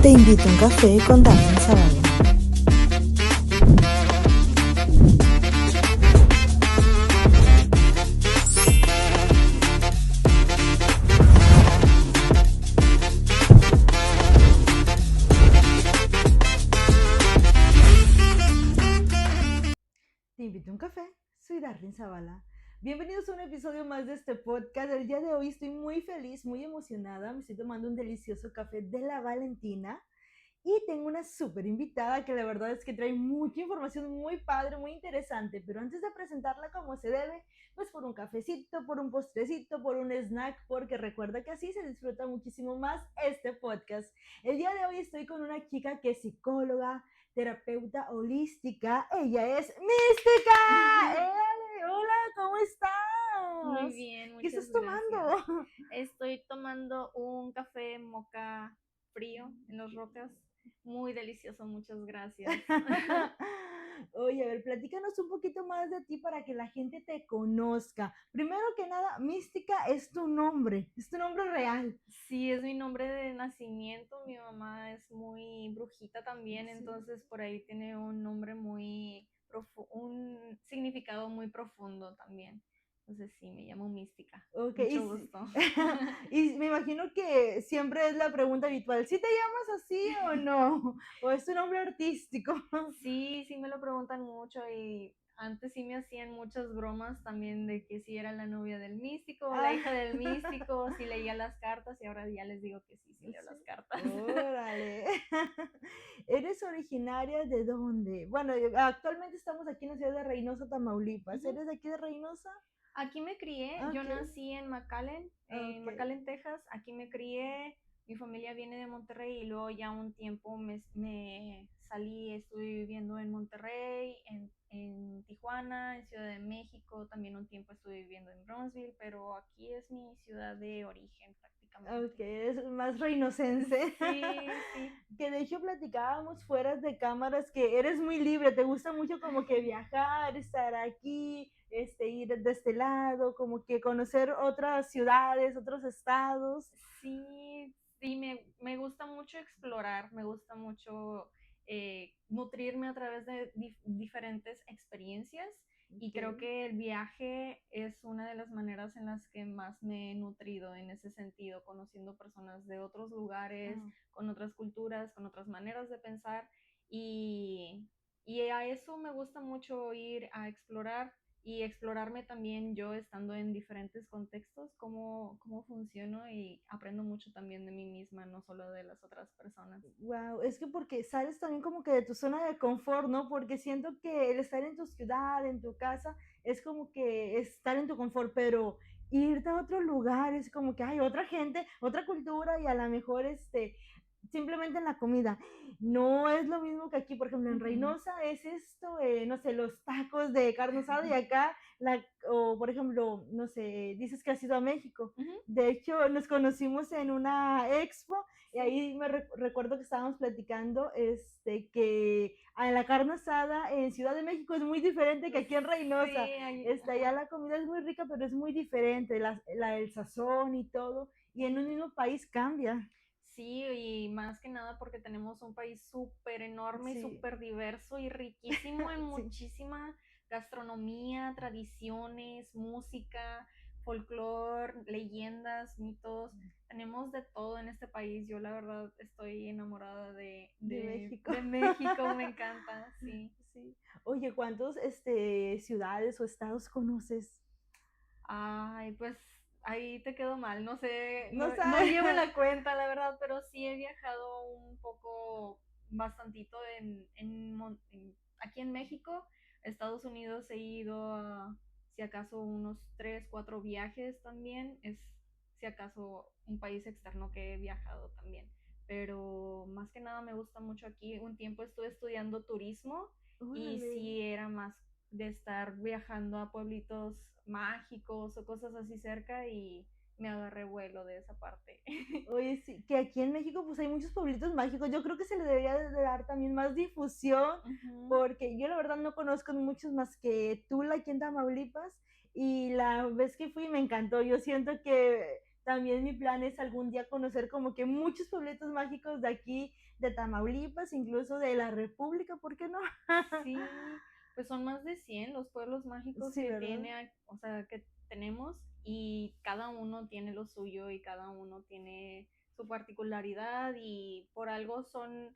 Te invito a un café con Darwin Zavala. Te invito a un café, soy Darwin Zavala. Bienvenidos a un episodio más de este podcast. El día de hoy estoy muy feliz, muy emocionada. Me estoy tomando un delicioso café de la Valentina y tengo una súper invitada que la verdad es que trae mucha información muy padre, muy interesante. Pero antes de presentarla como se debe, pues por un cafecito, por un postrecito, por un snack, porque recuerda que así se disfruta muchísimo más este podcast. El día de hoy estoy con una chica que es psicóloga, terapeuta holística. Ella es Mística. Hola, ¿cómo Muy estás? bien, ¿Qué muchas estás gracias. tomando? Estoy tomando un café moca frío en Los Rocas. Muy delicioso, muchas gracias. Oye, a ver, platícanos un poquito más de ti para que la gente te conozca. Primero que nada, Mística es tu nombre real. Sí, es mi nombre de nacimiento. Mi mamá es muy brujita también, Sí. entonces por ahí tiene un nombre un significado muy profundo también. Entonces sí, me llamo Mística. Ok, Mucho gusto. y me imagino que siempre es la pregunta habitual, ¿sí te llamas así o no? ¿O es tu nombre artístico? Sí, sí me lo preguntan mucho y antes sí me hacían muchas bromas también de que si era la novia del místico o la hija Ah, del místico, si leía las cartas y ahora ya les digo que sí, sí leo sí. las cartas. Órale. ¿Eres originaria de dónde? Bueno, actualmente estamos aquí en la ciudad de Reynosa, Tamaulipas. Ujú. ¿Eres de aquí de Reynosa? Aquí me crié, yo Ok, nací en ok. McAllen, Texas, aquí me crié, mi familia viene de Monterrey y luego ya un tiempo me salí, estuve viviendo en Monterrey, en Tijuana, en Ciudad de México, también un tiempo estuve viviendo en Bronzeville, pero aquí es mi ciudad de origen Ok, prácticamente. es más reinocense. Sí, sí. Que de hecho platicábamos fuera de cámaras que eres muy libre, te gusta mucho como que viajar, estar aquí, ir de este lado, como que conocer otras ciudades, otros estados. Sí, sí, me gusta mucho explorar, me gusta mucho nutrirme a través de diferentes experiencias y creo Okay. que el viaje es una de las maneras en las que más me he nutrido en ese sentido, conociendo personas de otros lugares, Ah. con otras culturas, con otras maneras de pensar y, y a eso me gusta mucho ir a explorar y explorarme también yo estando en diferentes contextos, cómo funciono y aprendo mucho también de mí misma, no solo de las otras personas. Wow, es que porque sales también como que de tu zona de confort, ¿no? Porque siento que el estar en tu ciudad, en tu casa, es como que estar en tu confort, pero irte a otro lugar es como que hay otra gente, otra cultura y a lo mejor simplemente en la comida. No es lo mismo que aquí, por ejemplo, en Ujú, Reynosa es esto, no sé, los tacos de carne asada y acá, o por ejemplo, no sé, dices que has ido a México. ujú, De hecho, nos conocimos en una expo y sí, ahí recuerdo que estábamos platicando que a la carne asada en Ciudad de México es muy diferente que aquí en Reynosa. sí, Allá ajá. la comida es muy rica, pero es muy diferente, el sazón y todo. Y en un mismo país cambia. Sí, y más que nada porque tenemos un país súper enorme y Sí, súper diverso y riquísimo en sí. muchísima gastronomía, tradiciones, música, folclore, leyendas, mitos. Tenemos de todo en este país. Yo la verdad estoy enamorada De México. de México, me encanta, sí. Sí. Oye, ¿cuántos ciudades o estados conoces? Ay, pues ahí te quedo mal, no sé, No no llevo sabes. la cuenta, la verdad, pero sí he viajado un poco, bastantito aquí en México, Estados Unidos he ido a, si acaso, unos 3, 4 viajes también, es si acaso un país externo que he viajado también, pero más que nada me gusta mucho aquí, un tiempo estuve estudiando turismo y Órale. sí era más de estar viajando a pueblitos mágicos o cosas así cerca me agarré vuelo de esa parte. Oye, sí, que aquí en México pues hay muchos pueblitos mágicos. Yo creo que se le debería de dar también más difusión, Ujú. porque yo la verdad no conozco muchos más que Tula aquí en Tamaulipas, y la vez que fui me encantó. Yo siento que también mi plan es algún día conocer como que muchos pueblitos mágicos de aquí, de Tamaulipas, incluso de la República, ¿por qué no? Sí, pues son más de 100 los pueblos mágicos Sí, que ¿verdad? tiene, o sea, que tenemos y cada uno tiene lo suyo y cada uno tiene su particularidad y por algo son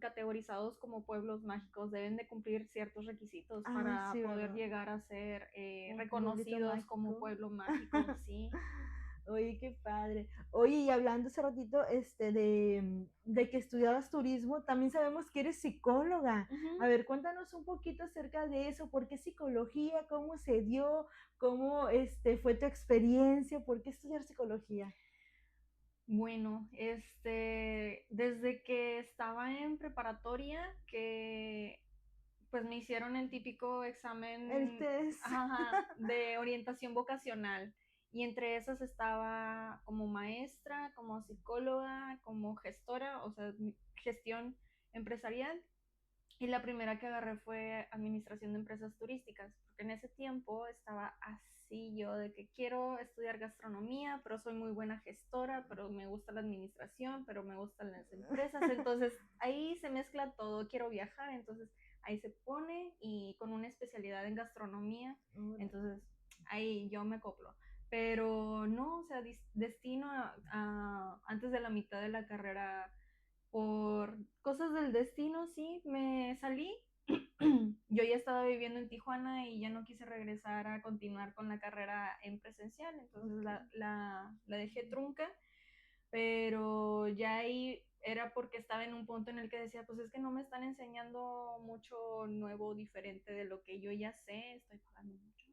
categorizados como pueblos mágicos. Deben de cumplir ciertos requisitos Ay, para sí, poder ¿verdad? llegar a ser Un pueblito reconocidos como mágico. pueblo mágico, sí. Oye, qué padre. Oye, y hablando hace ratito, de que estudiabas turismo, también sabemos que eres psicóloga. Ujú. A ver, cuéntanos un poquito acerca de eso. ¿Por qué psicología? ¿Cómo se dio? ¿Cómo, fue tu experiencia? ¿Por qué estudiar psicología? Bueno, desde que estaba en preparatoria, que pues me hicieron el típico El examen, test. ajá, de orientación vocacional. Y entre esas estaba como maestra, como psicóloga, como gestora, o sea, gestión empresarial. Y la primera que agarré fue administración de empresas turísticas, porque en ese tiempo estaba así yo de que quiero estudiar gastronomía, pero soy muy buena gestora, pero me gusta la administración, pero me gustan las empresas. Entonces ahí se mezcla todo, quiero viajar, entonces ahí se pone y con una especialidad en gastronomía, Órale. entonces ahí yo me acoplo. Pero no, o sea, destino antes de la mitad de la carrera por cosas del destino, sí, me salí. Yo ya estaba viviendo en Tijuana y ya no quise regresar a continuar con la carrera en presencial, entonces Ok. la dejé trunca, pero ya ahí era porque estaba en un punto en el que decía, pues es que no me están enseñando mucho nuevo, diferente de lo que yo ya sé, estoy pagando mucho.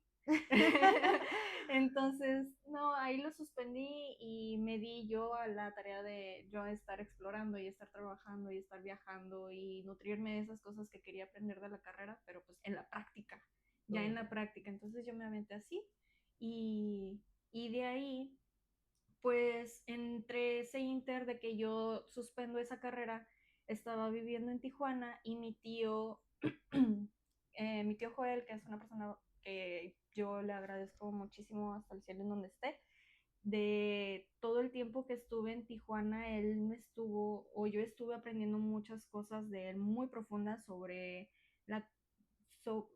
Entonces, no, ahí lo suspendí y me di yo a la tarea de yo estar explorando y estar trabajando y estar viajando y nutrirme de esas cosas que quería aprender de la carrera, pero pues en la práctica, ya en la Órale. práctica. Entonces yo me aventé así y, y de ahí, pues entre ese inter de que yo suspendo esa carrera, estaba viviendo en Tijuana y mi tío Joel, que es una persona que yo le agradezco muchísimo hasta el cielo en donde esté, de todo el tiempo que estuve en Tijuana, él me estuvo, o yo estuve aprendiendo muchas cosas de él muy profundas sobre la,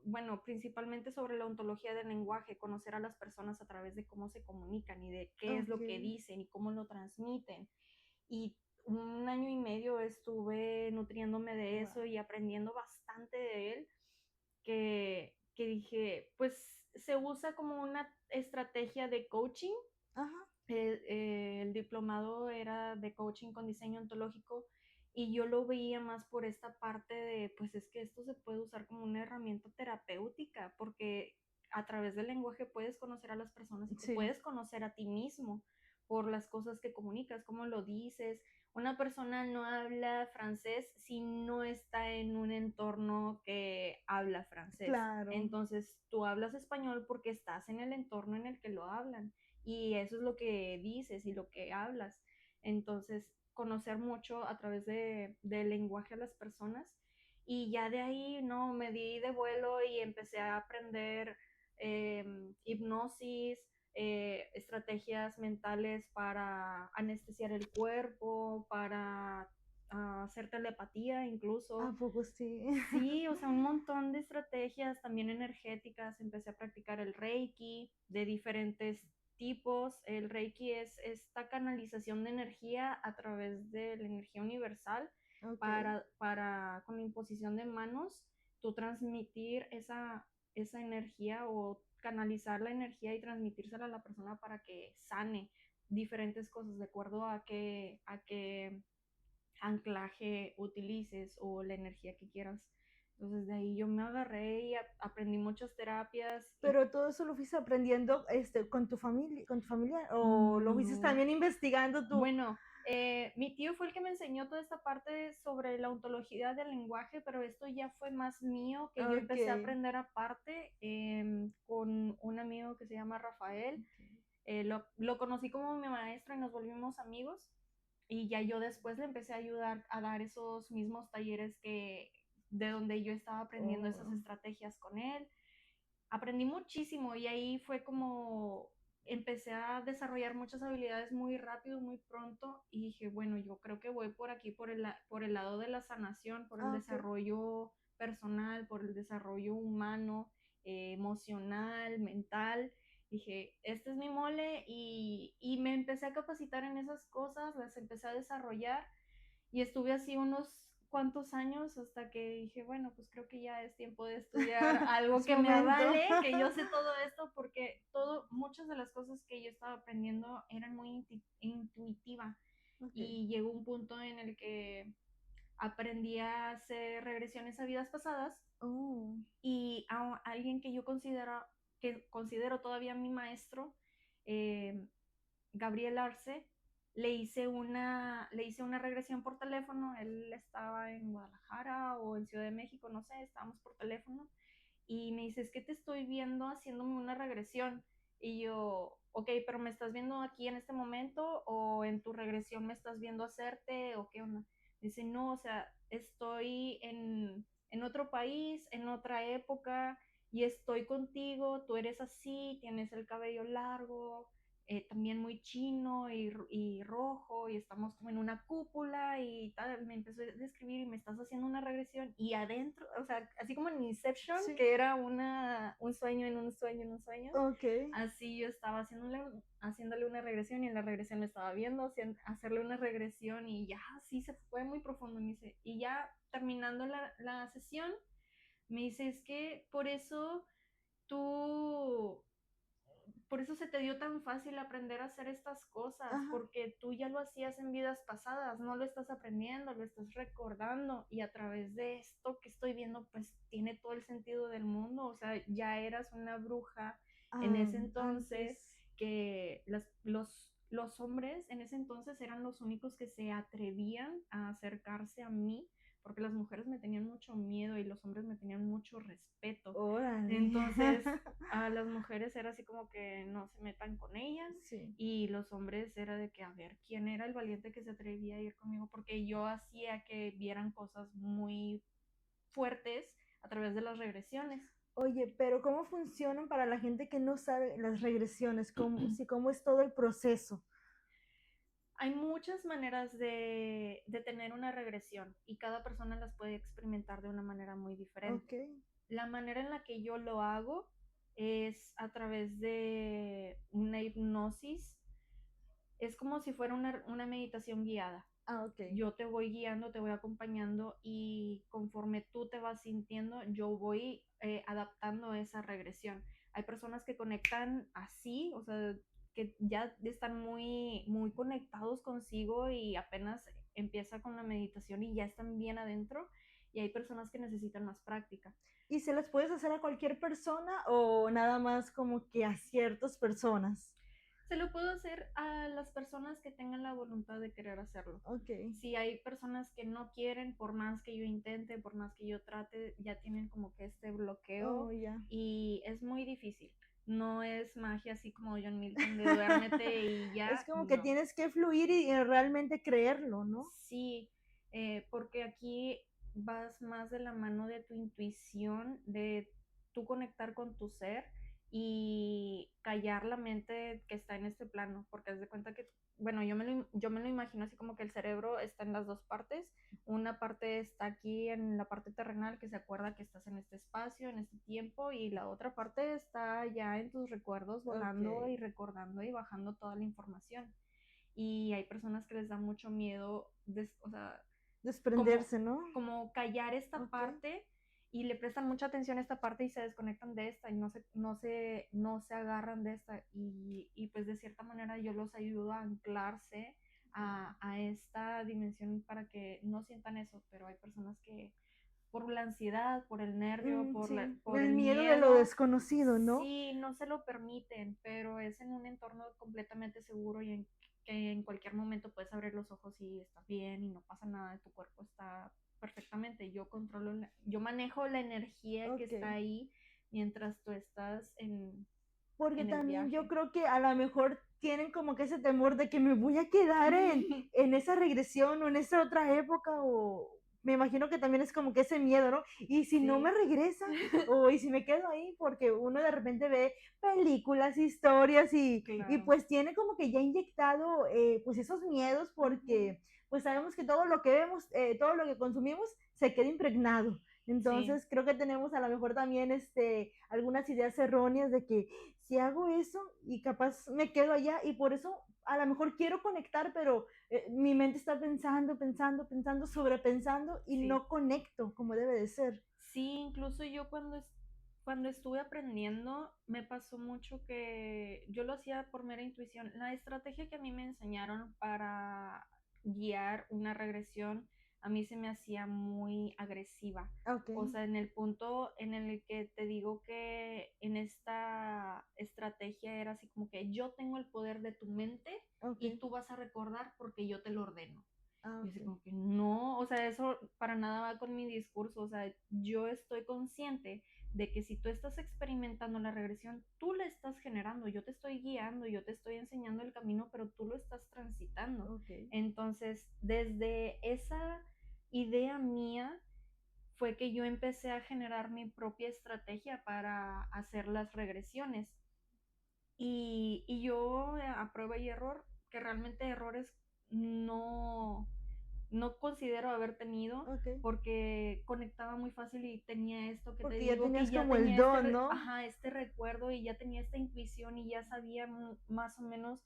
bueno, principalmente sobre la ontología del lenguaje, conocer a las personas a través de cómo se comunican y de qué es Ok. lo que dicen y cómo lo transmiten. Y un año y medio estuve nutriéndome de Wow. eso y aprendiendo bastante de él, que dije, pues se usa como una estrategia de coaching. Ajá. El diplomado era de coaching con diseño ontológico y yo lo veía más por esta parte de, pues es que esto se puede usar como una herramienta terapéutica, porque a través del lenguaje puedes conocer a las personas y te Sí. puedes conocer a ti mismo por las cosas que comunicas, cómo lo dices. Una persona no habla francés si no está en un entorno que habla francés. Claro. Entonces, tú hablas español porque estás en el entorno en el que lo hablan y eso es lo que dices y lo que hablas. Entonces, conocer mucho a través del lenguaje a las personas y ya de ahí, no, me di de vuelo y empecé a aprender hipnosis, estrategias mentales para anestesiar el cuerpo, para hacer telepatía ¿A incluso. poco sí? Sí, o sea, un montón de estrategias también energéticas. Empecé a practicar el Reiki de diferentes tipos. El Reiki es esta canalización de energía a través de la energía universal Ok. con la imposición de manos, tú transmitir esa energía o canalizar la energía y transmitírsela a la persona para que sane diferentes cosas de acuerdo a qué anclaje utilices o la energía que quieras. Entonces de ahí yo me agarré y aprendí muchas terapias y Pero todo eso lo fuiste aprendiendo, con tu familia, o lo fuiste no, también investigando tú. bueno, mi tío fue el que me enseñó toda esta parte sobre la ontología del lenguaje, pero esto ya fue más mío, que yo Ok. empecé a aprender aparte con un amigo que se llama Rafael. Lo conocí como mi maestro y nos volvimos amigos. Y ya yo después le empecé a ayudar a dar esos mismos talleres de donde yo estaba aprendiendo esas Oh, estrategias con él. Aprendí muchísimo y ahí fue como empecé a desarrollar muchas habilidades muy rápido, muy pronto y dije, bueno, yo creo que voy por aquí, por el lado de la sanación, por el ok. desarrollo personal, por el desarrollo humano, emocional, mental. Dije, este es mi mole y me empecé a capacitar en esas cosas, las empecé a desarrollar y estuve así unos cuantos años hasta que dije, bueno, pues creo que ya es tiempo de estudiar algo Es que me momento. avale, que yo sé todo esto, porque muchas de las cosas que yo estaba aprendiendo eran muy intuitiva. Ok. Y llegó un punto en el que aprendí a hacer regresiones a vidas pasadas Oh, y a alguien que considero todavía mi maestro, eh, Gabriel Arce, le hice una regresión por teléfono. Él estaba en Guadalajara o en Ciudad de México, no sé, estábamos por teléfono. Y me dice, es que te estoy viendo haciéndome una regresión. Y yo, ok, pero ¿me estás viendo aquí en este momento o en tu regresión me estás viendo hacerte o qué onda? Dice, no, o sea, estoy en otro país, en otra época y estoy contigo, tú eres así, tienes el cabello largo, también muy chino y rojo y estamos como en una cúpula y tal, me empezó a describir y me estás haciendo una regresión y adentro, o sea, así como en Inception, sí. que era un sueño en un sueño en un sueño, Ok. así yo estaba haciéndole una regresión y en la regresión me estaba viendo hacerle una regresión y ya, sí, se fue muy profundo, me dice, y ya terminando la sesión, me dice, es que tú por eso se te dio tan fácil aprender a hacer estas cosas, Ajá. porque tú ya lo hacías en vidas pasadas, no lo estás aprendiendo, lo estás recordando y a través de esto que estoy viendo, pues tiene todo el sentido del mundo, o sea, ya eras una bruja en Ah, ese entonces, antes. que los hombres en ese entonces eran los únicos que se atrevían a acercarse a mí, porque las mujeres me tenían mucho miedo y los hombres me tenían mucho respeto. Órale. Entonces, a las mujeres era así como que no se metan con ellas Sí. y los hombres era de que a ver quién era el valiente que se atrevía a ir conmigo porque yo hacía que vieran cosas muy fuertes a través de las regresiones. Oye, pero ¿cómo funcionan para la gente que no sabe las regresiones? ¿Cómo, sí, cómo es todo el proceso? Hay muchas maneras de tener una regresión y cada persona las puede experimentar de una manera muy diferente. Ok. La manera en la que yo lo hago es a través de una hipnosis. Es como si fuera una meditación guiada. Ah, ok. Yo te voy guiando, te voy acompañando y conforme tú te vas sintiendo, yo voy adaptando esa regresión. Hay personas que conectan así, o sea, que ya están muy, muy conectados consigo y apenas empieza con la meditación y ya están bien adentro. Y hay personas que necesitan más práctica. ¿Y se las puedes hacer a cualquier persona o nada más como que a ciertas personas? Se lo puedo hacer a las personas que tengan la voluntad de querer hacerlo. Ok. Si hay personas que no quieren, por más que yo intente, por más que yo trate, ya tienen como que este Oh, bloqueo ya. y es muy difícil. No es magia así como John Milton de duérmete y Es ya, como que no. tienes que fluir y realmente creerlo, ¿no? Sí, porque aquí vas más de la mano de tu intuición, de tú conectar con tu ser y callar la mente que está en este plano, porque haz de cuenta que, bueno, yo me lo imagino así como que el cerebro está en las dos partes, una parte está aquí en la parte terrenal que se acuerda que estás en este espacio, en este tiempo, y la otra parte está ya en tus recuerdos Ok. volando y recordando y bajando toda la información y hay personas que les da mucho miedo, o sea, como, Desprenderse, ¿no? como callar esta Ok. parte y le prestan mucha atención a esta parte y se desconectan de esta y no se agarran de esta y pues de cierta manera yo los ayudo a anclarse a esta dimensión para que no sientan eso, pero hay personas que por la ansiedad, por el nervio, Sí. por El el miedo de lo miedo, desconocido, ¿no? sí, no se lo permiten, pero es en un entorno completamente seguro y en que en cualquier momento puedes abrir los ojos y estás bien y no pasa nada, tu cuerpo está perfectamente. Yo manejo la energía que Ok. está ahí mientras tú estás Porque en el también yo viaje. creo que a lo mejor tienen como que ese temor de que me voy a quedar en esa regresión o en esa otra época o me imagino que también es como que ese miedo, ¿no? Y si no me Sí, regresa o y si me quedo ahí porque uno de repente ve películas, historias y claro. pues tiene como que ya inyectado pues esos miedos Ujú. porque pues sabemos que todo lo que vemos, todo lo que consumimos se queda impregnado. Sí, Entonces creo que tenemos a lo mejor también algunas ideas erróneas de que si hago eso y capaz me quedo allá y por eso a lo mejor quiero conectar, pero mi mente está pensando, pensando, pensando, sobrepensando y sí. no conecto como debe de ser. Sí, incluso yo cuando estuve aprendiendo, me pasó mucho que yo lo hacía por mera intuición. La estrategia que a mí me enseñaron para guiar una regresión, a mí se me hacía muy agresiva. Ok, O sea, en el punto en el que te digo que en esta estrategia era así como que yo tengo el poder de tu mente ok, y tú vas a recordar porque yo te lo ordeno. ah, Y así ok, como que no, o sea, eso para nada va con mi discurso, o sea, yo estoy consciente de que si tú estás experimentando la regresión, tú la estás generando, yo te estoy guiando, yo te estoy enseñando el camino, pero tú lo estás transitando. ok, Entonces, desde esa idea mía fue que yo empecé a generar mi propia estrategia para hacer las regresiones. Y yo a prueba y error, que realmente errores no, no considero haber tenido ok. porque conectaba muy fácil y tenía esto que te Porque ya digo, que tenías ya como el tenía don, ¿no? ajá, este recuerdo y ya tenía esta intuición y ya sabía más o menos,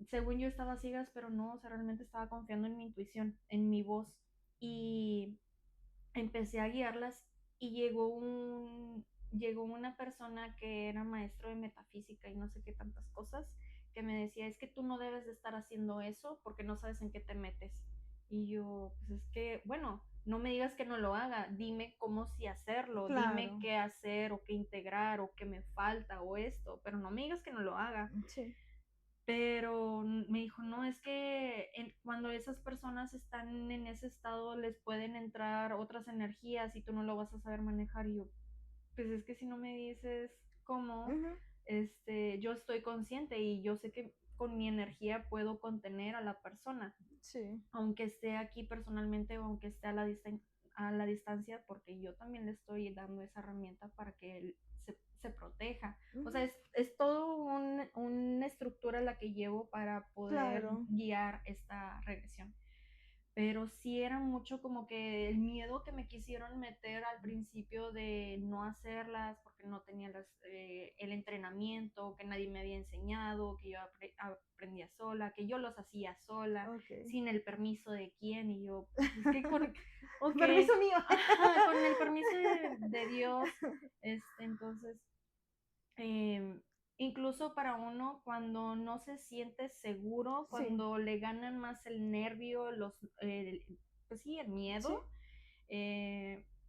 según yo estaba a ciegas, pero no, o sea, realmente estaba confiando en mi intuición, en mi voz y empecé a guiarlas y llegó una persona que era maestro de metafísica y no sé qué tantas cosas, que me decía, es que tú no debes de estar haciendo eso porque no sabes en qué te metes. Y yo, pues es que, bueno, no me digas que no lo haga, dime cómo sí hacerlo, dime Claro, qué hacer o qué integrar o qué me falta o esto, pero no me digas que no lo haga. sí, Pero me dijo, no, es que cuando esas personas están en ese estado les pueden entrar otras energías y tú no lo vas a saber manejar. Y yo, pues es que si no me dices cómo, ujú, yo estoy consciente y yo sé que con mi energía puedo contener a la persona, sí, aunque esté aquí personalmente o aunque esté a la distancia, porque yo también le estoy dando esa herramienta para que él se proteja. O sea, ujú, es todo una estructura la que llevo para poder claro, guiar esta regresión, pero sí era mucho como que el miedo que me quisieron meter al principio de no hacerlas porque no tenía el entrenamiento, que nadie me había enseñado, que yo aprendía sola, que yo los hacía sola, ok. sin el permiso de quién, y yo, pues es que con, ok, Permiso mío. ajá, con el permiso de Dios, entonces eh, incluso para uno cuando no se siente seguro, Sí, cuando le ganan más el nervio, pues sí, el sí, miedo,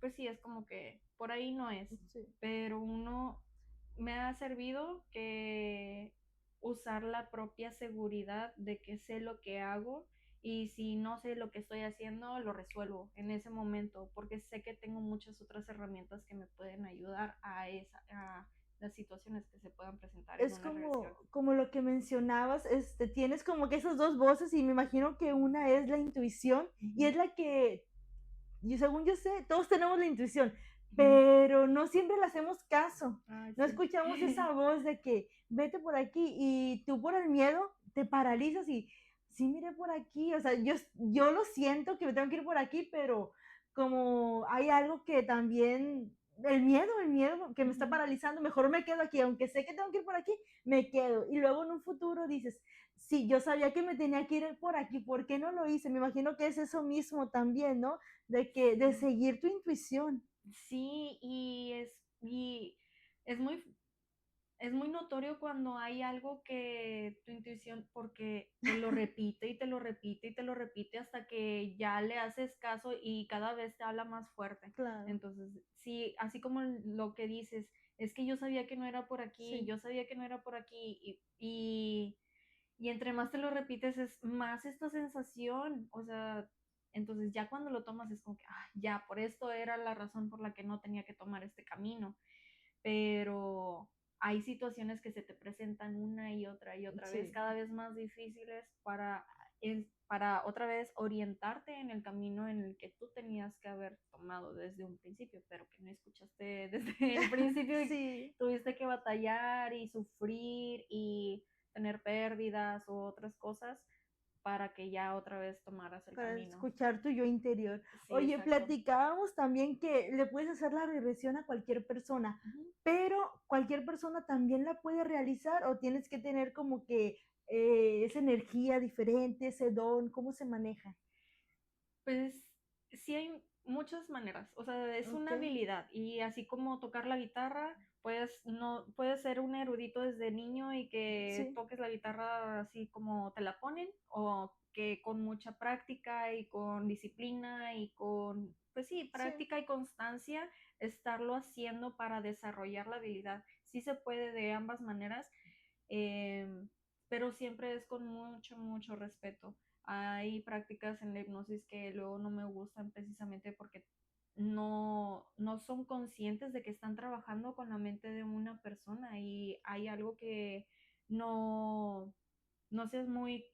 pues sí, es como que por ahí no es. sí. Pero uno me ha servido que usar la propia seguridad de que sé lo que hago y si no sé lo que estoy haciendo, lo resuelvo en ese momento, porque sé que tengo muchas otras herramientas que me pueden ayudar a las situaciones que se puedan presentar en Es una regresión. como lo que mencionabas, tienes como que esas dos voces y me imagino que una es la intuición y Ujú, es la que, y según yo sé, todos tenemos la intuición, ujú. pero no siempre le hacemos caso. Ay, No sí. escuchamos esa voz de que vete por aquí y tú por el miedo te paralizas y sí, mire por aquí, o sea, yo lo siento que me tengo que ir por aquí, pero como hay algo que también, el miedo que me está Ujú. paralizando, mejor me quedo aquí, aunque sé que tengo que ir por aquí, me quedo. Y luego en un futuro dices, sí, yo sabía que me tenía que ir por aquí, ¿por qué no lo hice? Me imagino que es eso mismo también, ¿no? De Sí. seguir tu intuición. Sí, y es muy, es muy notorio cuando hay algo que tu intuición, porque te lo repite y te lo repite y te lo repite hasta que ya le haces caso y cada vez te habla más fuerte. Claro, Entonces, sí, así como lo que dices, es que yo sabía que no era por aquí, sí. yo sabía que no era por aquí, y entre más te lo repites es más esta sensación, o sea, entonces ya cuando lo tomas es como que, ah, ya, por esto era la razón por la que no tenía que tomar este camino, pero hay situaciones que se te presentan una y otra vez, Sí, cada vez más difíciles para otra vez orientarte en el camino en el que tú tenías que haber tomado desde un principio, pero que no escuchaste desde el principio y sí, tuviste que batallar y sufrir y tener pérdidas u otras cosas para que ya otra vez tomaras el para camino. escuchar tu yo interior. Sí, Oye, exacto. platicábamos también que le puedes hacer la regresión a cualquier persona, Ujú. pero cualquier persona también la puede realizar o tienes que tener como que esa energía diferente, ese don, ¿cómo se maneja? Pues sí hay muchas maneras, o sea, es Ok, una habilidad y así como tocar la guitarra, pues no puedes ser un erudito desde niño y que sí, toques la guitarra así como te la ponen o que con mucha práctica y con disciplina y con, pues sí, sí, práctica y constancia estarlo haciendo para desarrollar la habilidad. Sí se puede de ambas maneras, eh, pero siempre es con mucho, mucho respeto. Hay prácticas en la hipnosis que luego no me gustan precisamente porque no son conscientes de que están trabajando con la mente de una persona y hay algo que no, no seas muy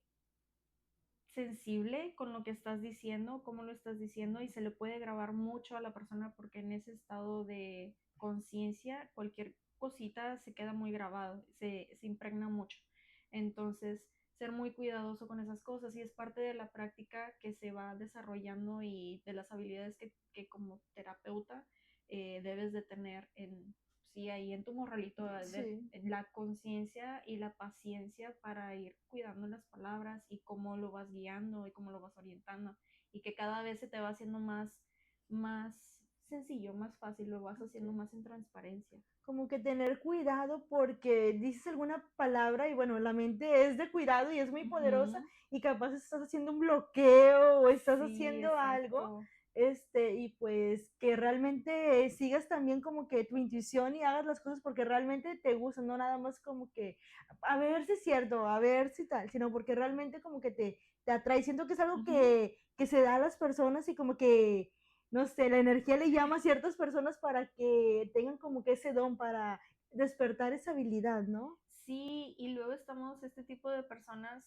sensible con lo que estás diciendo, cómo lo estás diciendo y se le puede grabar mucho a la persona porque en ese estado de conciencia cualquier cosita se queda muy grabado, se impregna mucho. Entonces, ser muy cuidadoso con esas cosas y es parte de la práctica que se va desarrollando y de las habilidades que como terapeuta debes de tener en, sí, ahí en tu morralito, sí. la conciencia y la paciencia para ir cuidando las palabras y cómo lo vas guiando y cómo lo vas orientando y que cada vez se te va haciendo más sencillo, más fácil, lo vas haciendo Ok. más en transparencia. Como que tener cuidado porque dices alguna palabra y bueno, la mente es de cuidado y es muy poderosa Ujú. y capaz estás haciendo un bloqueo o estás Sí, haciendo algo, exacto. y pues que realmente sigas también como que tu intuición y hagas las cosas porque realmente te gustan, no nada más como que a ver si es cierto, a ver si tal, sino porque realmente como que te atrae. Siento que es algo Ujú. que se da a las personas y como que no sé, la energía le llama a ciertas personas para que tengan como que ese don para despertar esa habilidad, ¿no? Sí, y luego estamos este tipo de personas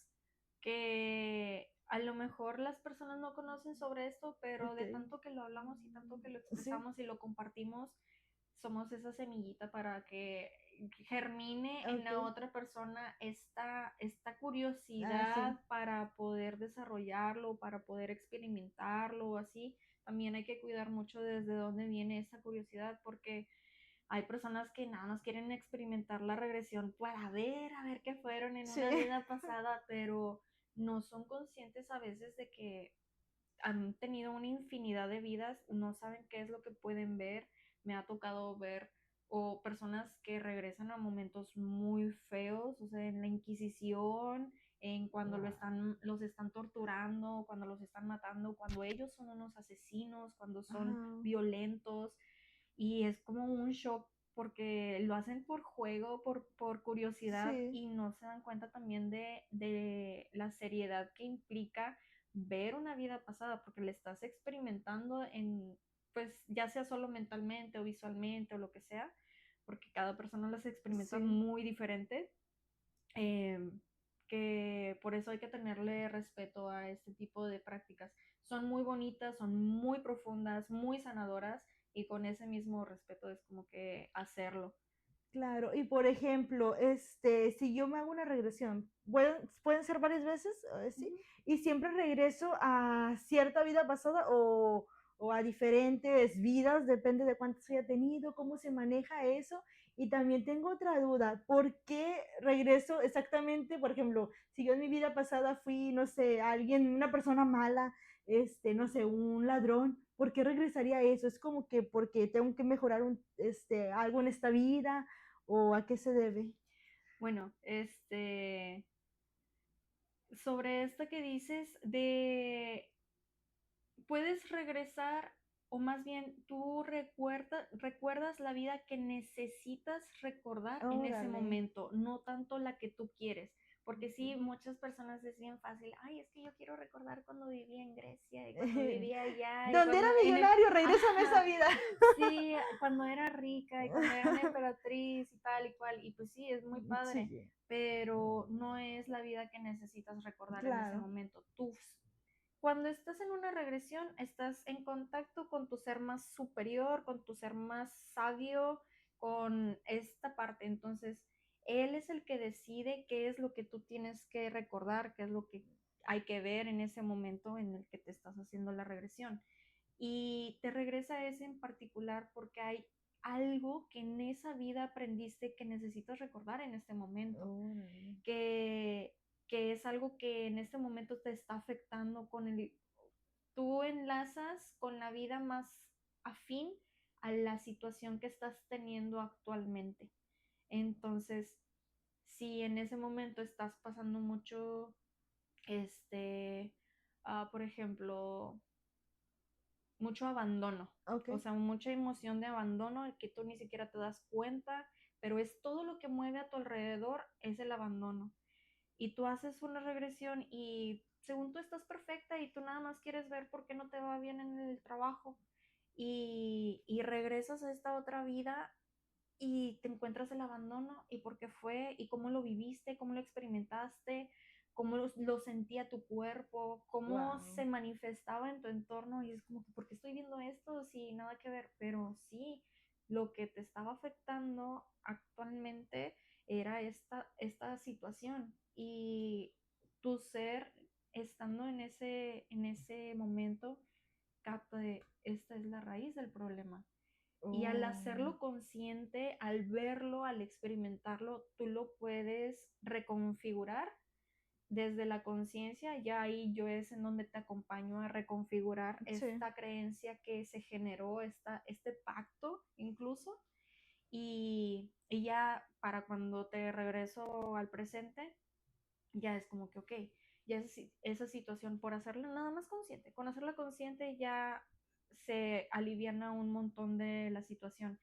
que a lo mejor las personas no conocen sobre esto, pero Ok, de tanto que lo hablamos y tanto que lo sí, expresamos y lo compartimos, somos esa semillita para que germine en ok, la otra persona esta ah, sí, curiosidad para poder desarrollarlo, para poder experimentarlo, así. También hay que cuidar mucho desde dónde viene esa curiosidad, porque hay personas que nada más quieren experimentar la regresión para ver, a ver qué fueron en sí, una vida pasada, pero no son conscientes a veces de que han tenido una infinidad de vidas, no saben qué es lo que pueden ver. Me ha tocado ver o personas que regresan a momentos muy feos, o sea, en la Inquisición, en cuando los están torturando, cuando los están matando, cuando ellos son unos asesinos, cuando son ajá, violentos, y es como un shock porque lo hacen por juego, por curiosidad sí, y no se dan cuenta también de la seriedad que implica ver una vida pasada, porque le estás experimentando en, pues ya sea solo mentalmente o visualmente o lo que sea, porque cada persona las experimenta sí. muy diferente, eh, que por eso hay que tenerle respeto a este tipo de prácticas. Son muy bonitas, son muy profundas, muy sanadoras y con ese mismo respeto es como que hacerlo. Claro, y por ejemplo, si yo me hago una regresión, pueden ser varias veces, ¿sí? Ujú. Y siempre regreso a cierta vida pasada o a diferentes vidas, depende de cuántas haya tenido, cómo se maneja eso. Y también tengo otra duda, ¿por qué regreso exactamente? Por ejemplo, si yo en mi vida pasada fui, no sé, alguien, una persona mala, no sé, un ladrón, ¿por qué regresaría a eso? Es como que porque tengo que mejorar algo en esta vida o a qué se debe. Bueno, sobre esto que dices de puedes regresar o más bien tú recuerdas la vida que necesitas recordar en ese Órale. momento, no tanto la que tú quieres, Porque sí, muchas personas es bien fácil, ay, es que yo quiero recordar cuando vivía en Grecia y cuando vivía allá y Donde era cuando millonario, regrésame esa ajá, vida. sí, cuando era rica y cuando era una emperatriz y tal y cual. Y pues sí, es muy padre, Sí, pero no es la vida que necesitas recordar en ese claro. momento. Tú, cuando estás en una regresión, estás en contacto con tu ser más superior, con tu ser más sabio, con esta parte. Entonces, él es el que decide qué es lo que tú tienes que recordar, qué es lo que hay que ver en ese momento en el que te estás haciendo la regresión. Y te regresa a ese en particular porque hay algo que en esa vida aprendiste que necesitas recordar en este momento, Órale. que, que es algo que en este momento te está afectando con el... Tú enlazas con la vida más afín a la situación que estás teniendo actualmente. Entonces, si en ese momento estás pasando mucho, por ejemplo, mucho abandono, Ok. o sea, mucha emoción de abandono que tú ni siquiera te das cuenta, pero es todo lo que mueve a tu alrededor, es el abandono. Y tú haces una regresión y según tú estás perfecta y tú nada más quieres ver por qué no te va bien en el trabajo y regresas a esta otra vida y te encuentras el abandono y por qué fue y cómo lo viviste, cómo lo experimentaste, cómo lo sentía tu cuerpo, cómo Wow. se manifestaba en tu entorno y es como que, ¿por qué estoy viendo esto? Sí, nada que ver, pero sí, lo que te estaba afectando actualmente era esta situación y tu ser estando en ese momento capta de, esta es la raíz del problema y al Oh. hacerlo consciente, al verlo, al experimentarlo, tú lo puedes reconfigurar desde la conciencia. Ya ahí yo es en donde te acompaño a reconfigurar Sí. esta creencia que se generó, este pacto incluso. Y ya para cuando te regreso al presente, ya es como que, ok, ya esa situación por hacerla nada más consciente, con hacerla consciente ya se aliviana un montón de la situación,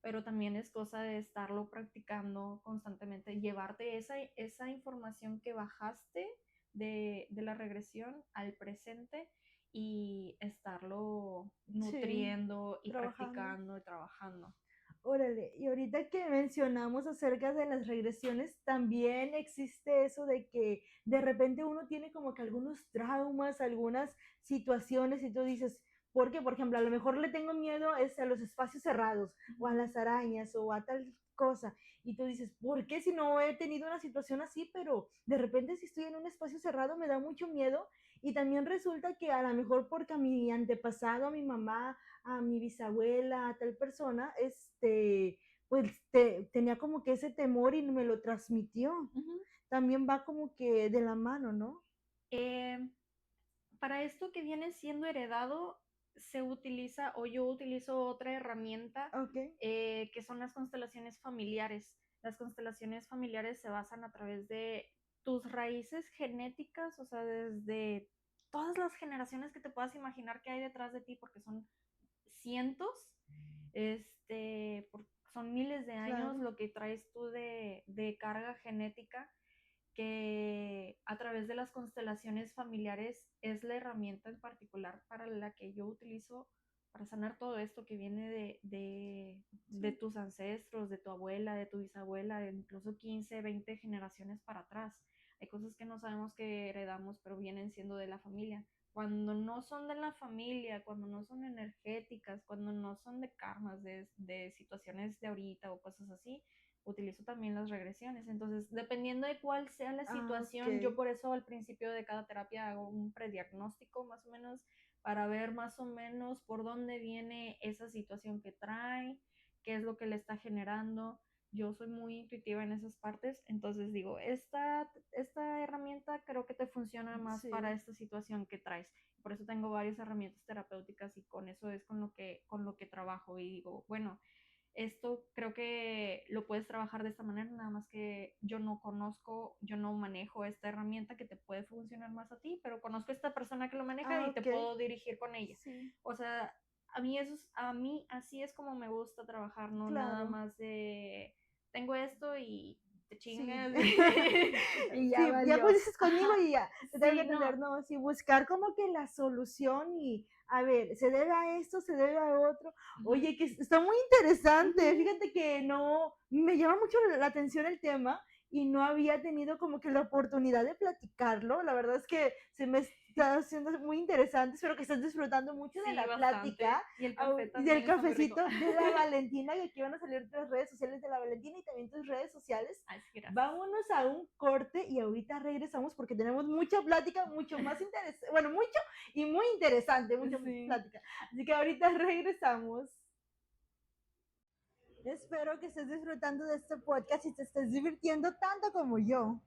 pero también es cosa de estarlo practicando constantemente, llevarte esa información que bajaste de la regresión al presente y estarlo Sí. nutriendo y Trabajando. practicando y trabajando. Órale, y ahorita que mencionamos acerca de las regresiones, también existe eso de que de repente uno tiene como que algunos traumas, algunas situaciones y tú dices, ¿por qué? Por ejemplo, a lo mejor le tengo miedo a los espacios cerrados o a las arañas o a tal cosa. Y tú dices, ¿por qué si no he tenido una situación así? Pero de repente si estoy en un espacio cerrado me da mucho miedo y también resulta que a lo mejor porque a mi antepasado, a mi mamá, a mi bisabuela, a tal persona, pues tenía como que ese temor y me lo transmitió. Ujú. También va como que de la mano, ¿no? Eh, para esto que viene siendo heredado, se utiliza o yo utilizo otra herramienta Ok, que son las constelaciones familiares. Las constelaciones familiares se basan a través de tus raíces genéticas, o sea, desde todas las generaciones que te puedas imaginar que hay detrás de ti, porque son cientos, son miles de años claro. lo que traes tú de carga genética que a través de las constelaciones familiares es la herramienta en particular para la que yo utilizo para sanar todo esto que viene de Sí. tus ancestros, de tu abuela, de tu bisabuela, de incluso 15, 20 generaciones para atrás. Hay cosas que no sabemos que heredamos, pero vienen siendo de la familia. Cuando no son de la familia, cuando no son energéticas, cuando no son de karmas, de situaciones de ahorita o cosas así, utilizo también las regresiones. Entonces, dependiendo de cuál sea la Ah, ok. situación, yo por eso al principio de cada terapia hago un prediagnóstico más o menos para ver más o menos por dónde viene esa situación que trae, qué es lo que le está generando. Yo soy muy intuitiva en esas partes, entonces digo, esta herramienta creo que te funciona más para Sí, esta situación que traes. Por eso tengo varias herramientas terapéuticas y con eso es con lo que trabajo y digo, bueno, esto creo que lo puedes trabajar de esta manera, nada más que yo no conozco, yo no manejo esta herramienta que te puede funcionar más a ti, pero conozco a esta persona que lo maneja ah, y te ok. puedo dirigir con ella. Sí, O sea, a mí así es como me gusta trabajar, no nada claro. más de tengo esto y chingas. Y ya sí, ya valió. pues dices conmigo Ajá, y ya, te tengo sí, que entender, no. no, sí, buscar como que la solución y, a ver, se debe a esto, se debe a otro. Ujú, Oye, que está muy interesante, ujú. fíjate que no, me llama mucho la atención el tema y no había tenido como que la oportunidad de platicarlo, la verdad es que se me está haciendo muy interesante, espero que estés disfrutando mucho de Sí, la bastante. plática Y el café y del también está muy rico. cafecito de la Valentina, que aquí van a salir tus redes sociales de la Valentina y también tus redes sociales. Ay, sí, gracias. Vámonos a un corte y ahorita regresamos porque tenemos mucha plática, mucho más interesante, bueno, mucho y muy interesante, mucha Sí. plática. Así que ahorita regresamos. Espero que estés disfrutando de este podcast y te estés divirtiendo tanto como yo.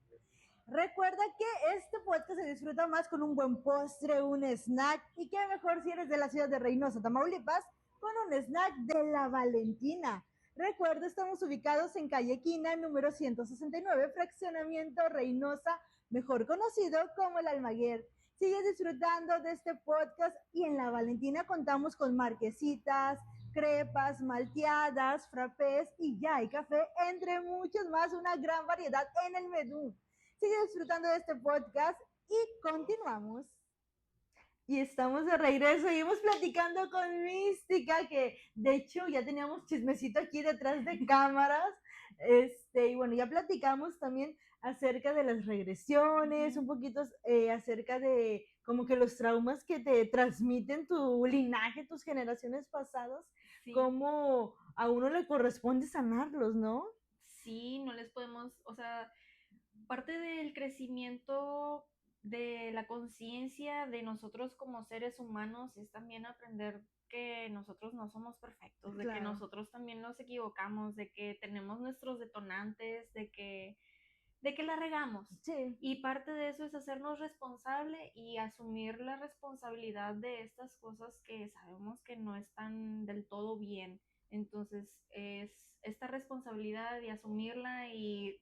Recuerda que este podcast se disfruta más con un buen postre, un snack y qué mejor si eres de la ciudad de Reynosa, Tamaulipas, con un snack de la Valentina. Recuerda, estamos ubicados en calle Quina, número 169, fraccionamiento Reynosa, mejor conocido como el Almaguer. Sigue disfrutando de este podcast y en la Valentina contamos con marquesitas, crepas, malteadas, frappés y ya hay café, entre muchos más, una gran variedad en el menú. Sigue disfrutando de este podcast y continuamos. Y estamos de regreso, seguimos platicando con Mística, que de hecho ya teníamos chismecito aquí detrás de cámaras, y bueno, ya platicamos también acerca de las regresiones, un poquito acerca de como que los traumas que te transmiten tu linaje, tus generaciones pasadas, Sí. cómo a uno le corresponde sanarlos, ¿no? Sí, no les podemos, o sea, parte del crecimiento de la conciencia de nosotros como seres humanos es también aprender que nosotros no somos perfectos, de que Claro. nosotros también nos equivocamos, de que tenemos nuestros detonantes, de que la regamos. Sí. Y parte de eso es hacernos responsable y asumir la responsabilidad de estas cosas que sabemos que no están del todo bien. Entonces es esta responsabilidad y asumirla y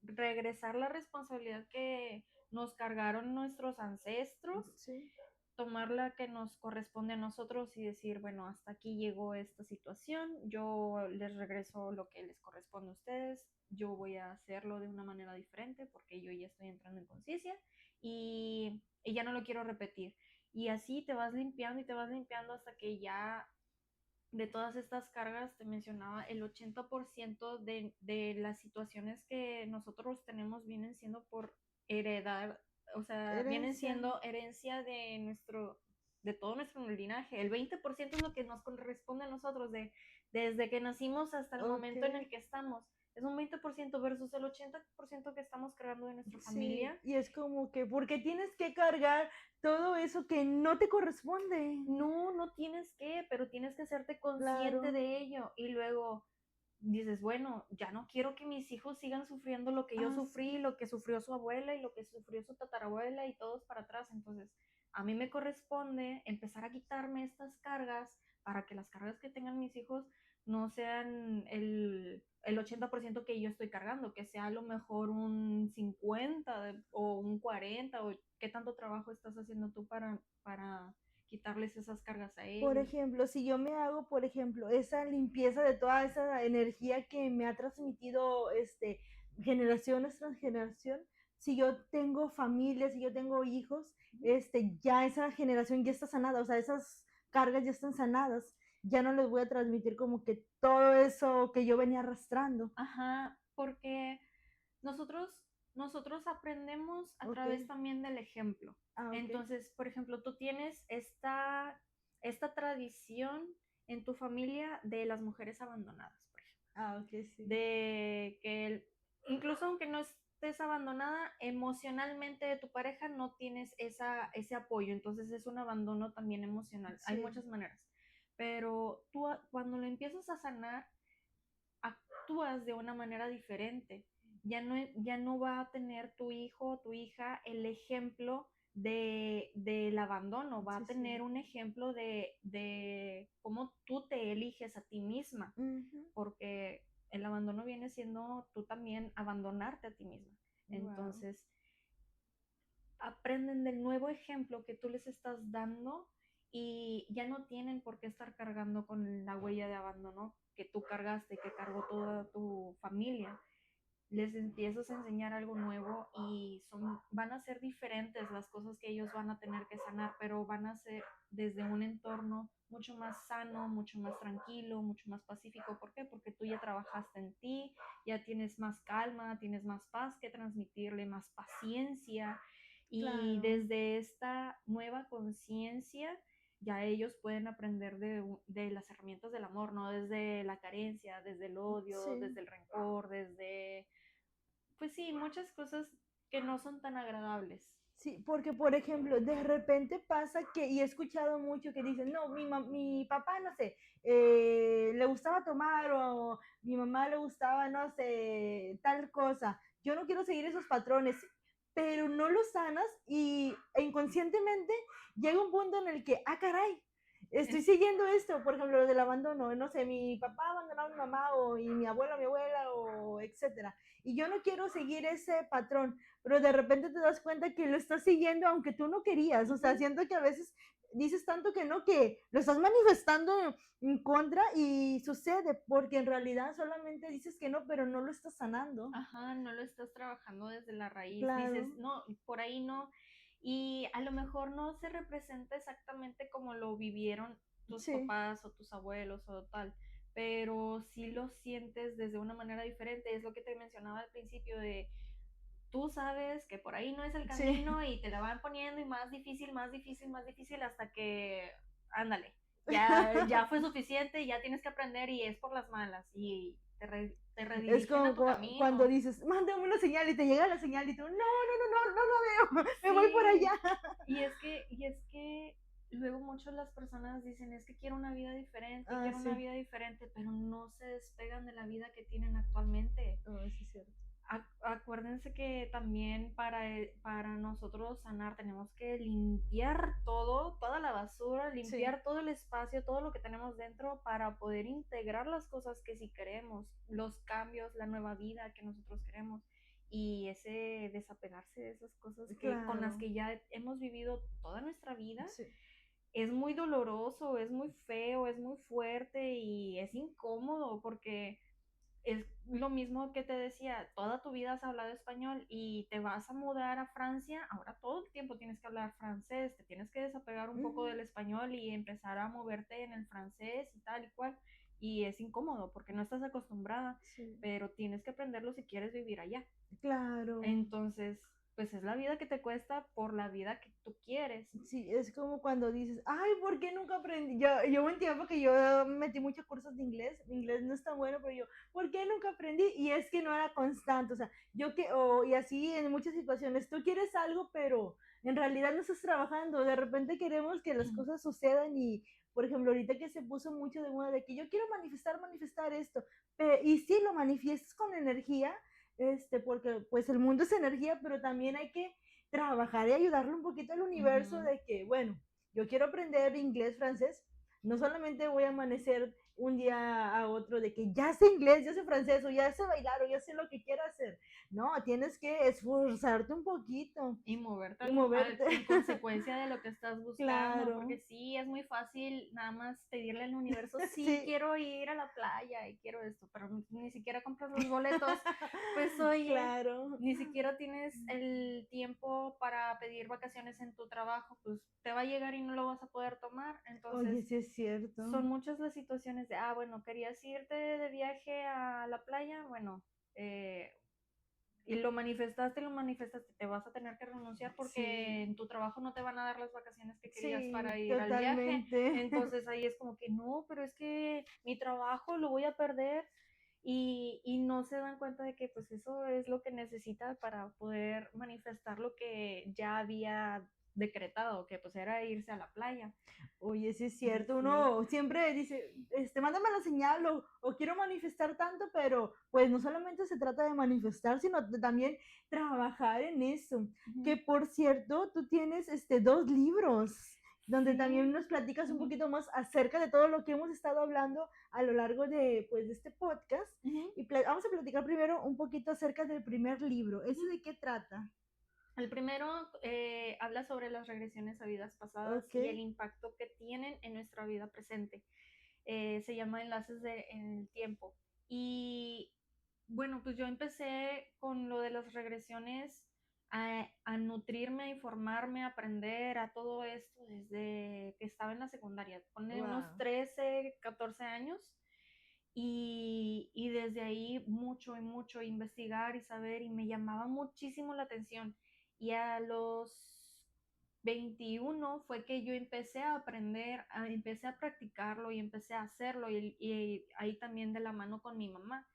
regresar la responsabilidad que nos cargaron nuestros ancestros, Sí. tomar la que nos corresponde a nosotros y decir, bueno, hasta aquí llegó esta situación, yo les regreso lo que les corresponde a ustedes, yo voy a hacerlo de una manera diferente porque yo ya estoy entrando en conciencia y ya no lo quiero repetir. Y así te vas limpiando y te vas limpiando hasta que ya de todas estas cargas, te mencionaba, el 80% de las situaciones que nosotros tenemos vienen siendo por heredar, o sea, vienen Herencia. siendo herencia de todo nuestro linaje. El 20% es lo que nos corresponde a nosotros, desde que nacimos hasta el momento en el que estamos. Es un 20% versus el 80% que estamos cargando de nuestra familia. Sí, y es como que, ¿por qué tienes que cargar todo eso que no te corresponde? No, no tienes que, pero tienes que hacerte consciente Claro. de ello. Y luego dices, bueno, ya no quiero que mis hijos sigan sufriendo lo que yo sufrí, Sí. lo que sufrió su abuela y lo que sufrió su tatarabuela y todos para atrás. Entonces, a mí me corresponde empezar a quitarme estas cargas para que las cargas que tengan mis hijos no sean el 80% que yo estoy cargando, que sea a lo mejor un 50 o un 40 o qué tanto trabajo estás haciendo tú para quitarles esas cargas a Por ellos. ejemplo, si yo me hago, por ejemplo, esa limpieza de toda esa energía que me ha transmitido generación tras generación, si yo tengo familia, si yo tengo hijos, ya esa generación ya está sanada, o sea, esas cargas ya están sanadas, ya no les voy a transmitir como que todo eso que yo venía arrastrando. Ajá, porque nosotros, nosotros aprendemos a Ok. través también del ejemplo. Ah, ok. Entonces, por ejemplo, tú tienes esta tradición en tu familia de las mujeres abandonadas, por ejemplo. Ah, ok, sí. De que incluso aunque no estés abandonada, emocionalmente de tu pareja no tienes ese apoyo, entonces es un abandono también emocional. Hay Sí. muchas maneras, pero tú cuando lo empiezas a sanar, actúas de una manera diferente. Ya no va a tener tu hijo o tu hija el ejemplo del abandono, va Sí, a tener sí. un ejemplo de cómo tú te eliges a ti misma, Ujú. porque el abandono viene siendo tú también abandonarte a ti misma. Wow. Entonces, aprenden del nuevo ejemplo que tú les estás dando y ya no tienen por qué estar cargando con la huella de abandono que tú cargaste, que cargó toda tu familia. les empiezas a enseñar algo nuevo y van a ser diferentes las cosas que ellos van a tener que sanar, pero van a ser desde un entorno mucho más sano, mucho más tranquilo, mucho más pacífico. ¿Por qué? Porque tú ya trabajaste en ti, ya tienes más calma, tienes más paz que transmitirle, más paciencia. Y Claro, desde esta nueva conciencia, ya ellos pueden aprender de las herramientas del amor, no desde la carencia, desde el odio, sí. desde el rencor, desde, pues sí, muchas cosas que no son tan agradables. Sí, porque por ejemplo, de repente pasa que, y he escuchado mucho que dicen, no, mi papá, no sé, le gustaba tomar o mi mamá le gustaba, no sé, tal cosa. Yo no quiero seguir esos patrones, pero no los sanas y e inconscientemente llega un punto en el que, ah, caray, estoy Es, siguiendo esto, por ejemplo, lo del abandono, no sé, mi papá abandonó a mi mamá o y mi abuelo a mi abuela o etcétera. Y yo no quiero seguir ese patrón, pero de repente te das cuenta que lo estás siguiendo aunque tú no querías. O sea, uh-huh. siento que a veces dices tanto que no, que lo estás manifestando en contra y sucede, porque en realidad solamente dices que no, pero no lo estás sanando. Ajá, no lo estás trabajando desde la raíz, Claro, dices, no, por ahí no, y a lo mejor no se representa exactamente como lo vivieron tus sí, papás o tus abuelos o tal, pero sí lo sientes desde una manera diferente, es lo que te mencionaba al principio de, tú sabes que por ahí no es el sí, camino y te la van poniendo y más difícil, más difícil, más difícil hasta que, ándale, ya fue suficiente, ya tienes que aprender y es por las malas y te es redirigen a como tu cuando camino. dices, mándame una señal y te llega la señal y tú, no, no, no, no, no la veo, me voy por Sí, allá. y es que luego muchas las personas dicen, es que Ah, quiero una sí, vida diferente, pero no se despegan de la vida que tienen actualmente. oh, sí es cierto. Acuérdense que también para nosotros sanar tenemos que limpiar todo, toda la basura, Sí, limpiar todo el espacio, todo lo que tenemos dentro para poder integrar las cosas que sí queremos, los cambios, la nueva vida que nosotros queremos y ese desapegarse de esas cosas con las claro, que ya hemos vivido toda nuestra vida sí. es muy doloroso, es muy feo, es muy fuerte y es incómodo porque es lo mismo que te decía, toda tu vida has hablado español y te vas a mudar a Francia, ahora todo el tiempo tienes que hablar francés, te tienes que desapegar un poco Ujú, del español y empezar a moverte en el francés y tal y cual. Y es incómodo porque no estás acostumbrada, sí, pero tienes que aprenderlo si quieres vivir allá. claro. Entonces, pues es la vida que te cuesta por la vida que tú quieres. Sí, es como cuando dices, ay, ¿por qué nunca aprendí? Yo hubo un tiempo que yo metí muchos cursos de inglés, mi inglés no es tan bueno, pero yo, ¿por qué nunca aprendí? Y es que no era constante, o sea, y así en muchas situaciones, tú quieres algo, pero en realidad no estás trabajando, de repente queremos que las cosas sucedan y, por ejemplo, ahorita que se puso mucho de moda de que yo quiero manifestar esto, y sí, lo manifiestas con energía, porque pues el mundo es energía, pero también hay que trabajar y ayudarle un poquito al universo Ujú. de que, bueno, yo quiero aprender inglés, francés, no solamente voy a amanecer un día a otro de que ya sé inglés, ya sé francés, o ya sé bailar, o ya sé lo que quiero hacer. No, tienes que esforzarte un poquito Y moverte y moverte. en consecuencia de lo que estás buscando, porque Claro, sí, es muy fácil nada más pedirle al universo, sí, sí, quiero ir a la playa y quiero esto, pero ni siquiera compras los boletos, pues oye, claro. ni siquiera tienes el tiempo para pedir vacaciones en tu trabajo, pues te va a llegar y no lo vas a poder tomar, Oye, entonces sí es cierto. son muchas las situaciones de, bueno, querías irte de viaje a la playa, bueno, eh, y lo manifestaste, te vas a tener que renunciar Sí, porque en tu trabajo no te van a dar las vacaciones que querías para sí, ir al viaje. totalmente. Entonces ahí es como que no, pero es que mi trabajo lo voy a perder y no se dan cuenta de que pues eso es lo que necesita para poder manifestar lo que ya había decretado, que pues era irse a la playa. Oye, sí es Y cierto, sí, uno siempre dice, mándame la señal o quiero manifestar tanto, pero pues no solamente se trata de manifestar, sino de también trabajar en eso. Que ujú, por cierto, tú tienes dos libros donde también sí, nos platicas un ujú, poquito más acerca de todo lo que hemos estado hablando a lo largo de, pues, de este podcast. ujú, Y vamos a platicar primero un poquito acerca del primer libro. ¿Ese ujú. de qué trata? El primero habla sobre las regresiones a vidas pasadas Ok, y el impacto que tienen en nuestra vida presente. Se llama Enlaces en el tiempo. Y Bueno, pues yo empecé con lo de las regresiones a nutrirme, a informarme, a aprender a todo esto desde que estaba en la secundaria, pone unos Wow. 13, 14 años, y desde ahí mucho y mucho investigar y saber, y me llamaba muchísimo la atención. Y a los 21 fue que yo empecé a aprender, empecé a practicarlo y empecé a hacerlo, y ahí también de la mano con mi mamá,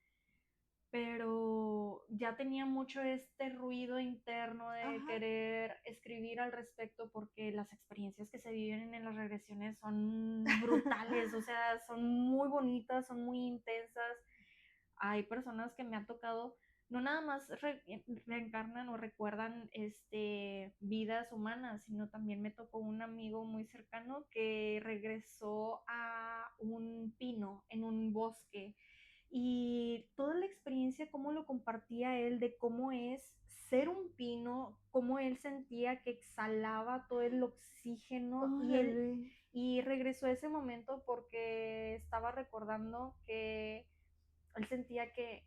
pero ya tenía mucho este ruido interno de Ajá. querer escribir al respecto, porque las experiencias que se viven en las regresiones son brutales, o sea, son muy bonitas, son muy intensas. Hay personas que me ha tocado, no nada más reencarnan o recuerdan vidas humanas, sino también me tocó un amigo muy cercano que regresó a un pino en un bosque, y toda la experiencia, cómo lo compartía él, de cómo es ser un pino, cómo él sentía que exhalaba todo el oxígeno, Órale. y regresó a ese momento porque estaba recordando que él sentía que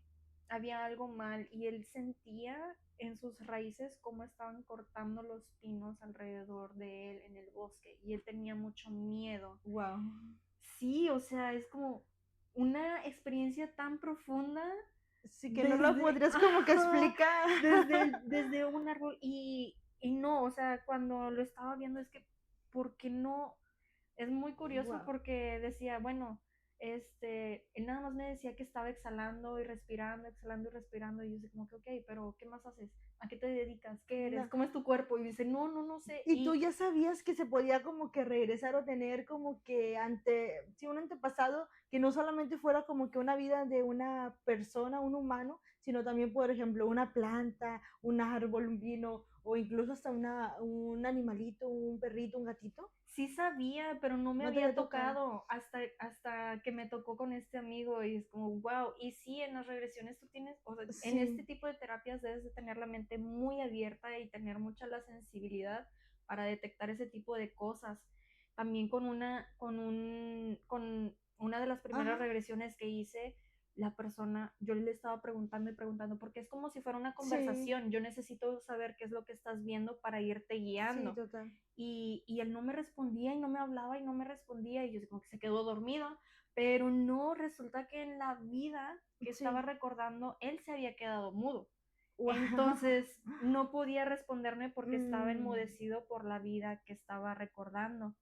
había algo mal, y él sentía en sus raíces cómo estaban cortando los pinos alrededor de él en el bosque, y él tenía mucho miedo. Wow. Sí, o sea, es como una experiencia tan profunda Sí, que no lo desde, podrías como que ajá, explicar. desde un árbol, y no, o sea, cuando lo estaba viendo es que, ¿por qué no? Es muy curioso Wow. porque decía, bueno, él nada más me decía que estaba exhalando y respirando, exhalando y respirando, y yo sé como que, ok, pero ¿qué más haces? ¿A qué te dedicas? ¿Qué eres? No. ¿Cómo es tu cuerpo? Y dice, no, no, no sé, Y tú ya sabías que se podía como que regresar o tener como que sí, un antepasado que no solamente fuera como que una vida de una persona, un humano, sino también, por ejemplo, una planta, un árbol, un vino, o incluso hasta un animalito, un perrito, un gatito. sí sabía, pero no me No te había había tocado. tocado hasta que me tocó con este amigo, y es como, wow, y sí, en las regresiones tú tienes, o sea, en este Sí, tipo de terapias debes de tener la mente muy abierta y tener mucha la sensibilidad para detectar ese tipo de cosas. También con una de las primeras ajá, regresiones que hice, la persona, yo le estaba preguntando y preguntando, porque es como si fuera una sí, conversación, yo necesito saber qué es lo que estás viendo para irte sí, guiando, total. y él no me respondía y no me hablaba y no me respondía, y yo como que se quedó dormido, pero no, resulta que en la vida que estaba Sí, recordando, él se había quedado mudo. wow. Entonces no podía responderme porque estaba Mm, enmudecido por la vida que estaba recordando.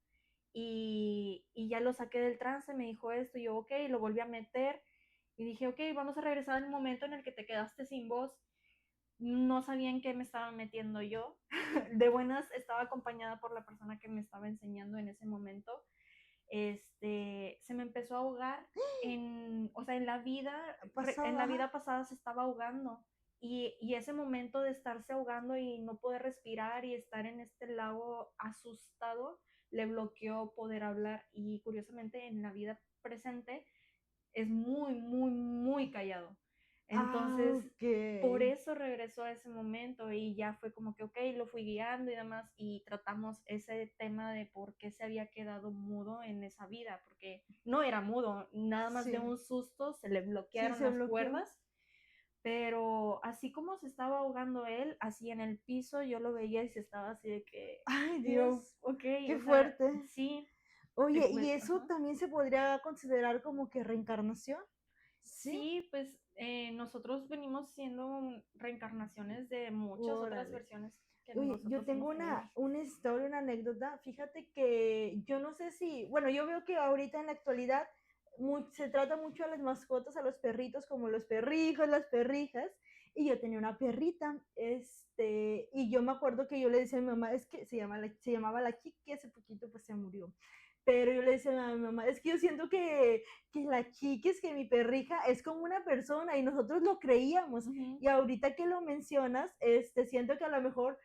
Y ya lo saqué del trance, me dijo esto, y yo, ok, lo volví a meter, y dije, ok, vamos a regresar al momento en el que te quedaste sin voz. No sabía en qué me estaba metiendo yo. De buenas estaba acompañada por la persona que me estaba enseñando en ese momento. Se me empezó a ahogar o sea, en pasado, la ajá. vida pasada se estaba ahogando. Y ese momento de estarse ahogando y no poder respirar y estar en este lago asustado, le bloqueó poder hablar, y curiosamente en la vida presente es muy, muy, muy callado. Ah, Entonces, ok. por eso regresó a ese momento, y ya fue como que, ok, lo fui guiando y demás, y tratamos ese tema de por qué se había quedado mudo en esa vida, porque no era mudo, nada más de Sí, un susto se le sí, bloquearon se las bloqueó. cuerdas, pero así como se estaba ahogando él, así en el piso yo lo veía y se estaba así de que, Ay, y yo, Dios, ok, qué o sea, fuerte. sí, Oye, ¿y pues, eso ajá. también se podría considerar como que reencarnación? ¿Sí? Sí, pues nosotros venimos siendo reencarnaciones de muchas otras Órale. versiones que Oye, yo nosotros tengo hemos tenido. una historia, una anécdota. Fíjate que yo no sé si, bueno, yo veo que ahorita en la actualidad se trata mucho a las mascotas, a los perritos, como los perrijos, las perrijas. Y yo tenía una perrita, y yo me acuerdo que yo le decía a mi mamá, es que se llamaba la Kiki, hace poquito pues se murió. Pero yo le decía a mi mamá, es que yo siento que la Kiki, es que mi perrija es como una persona y nosotros lo creíamos. Ujú. Y ahorita que lo mencionas, siento que a lo mejor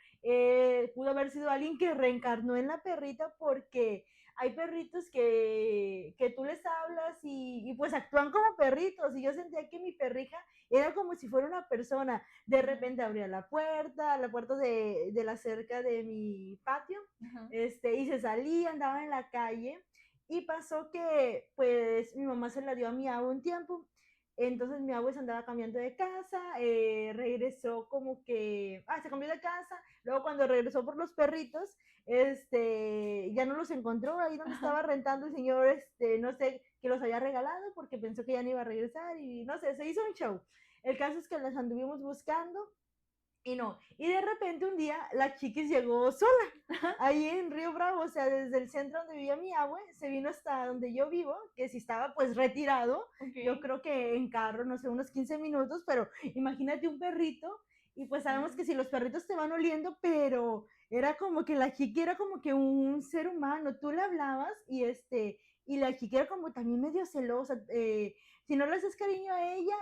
pudo haber sido alguien que reencarnó en la perrita, porque hay perritos que tú les hablas y pues actúan como perritos, y yo sentía que mi perrija era como si fuera una persona. De Ujú. repente abría la puerta de la cerca de mi patio, Ajá. y se salía, andaba en la calle, y pasó que pues mi mamá se la dio a mi abuelo un tiempo, Entonces mi abuela se andaba cambiando de casa, regresó como que, se cambió de casa, luego cuando regresó por los perritos, ya no los encontró ahí donde estaba rentando el señor, no sé, que los había regalado porque pensó que ya no iba a regresar y no sé, se hizo un show. El caso es que las anduvimos buscando y no, y de repente un día la chiquis llegó sola, ahí en Río Bravo, o sea, desde el centro donde vivía mi abue, se vino hasta donde yo vivo, que si estaba pues retirado, yo creo que en carro, no sé, unos 15 minutos, pero imagínate un perrito, y pues sabemos que si los perritos te van oliendo, pero era como que la chiqui era como que un ser humano, tú le hablabas y la chiqui era como también medio celosa, si no le haces cariño a ella,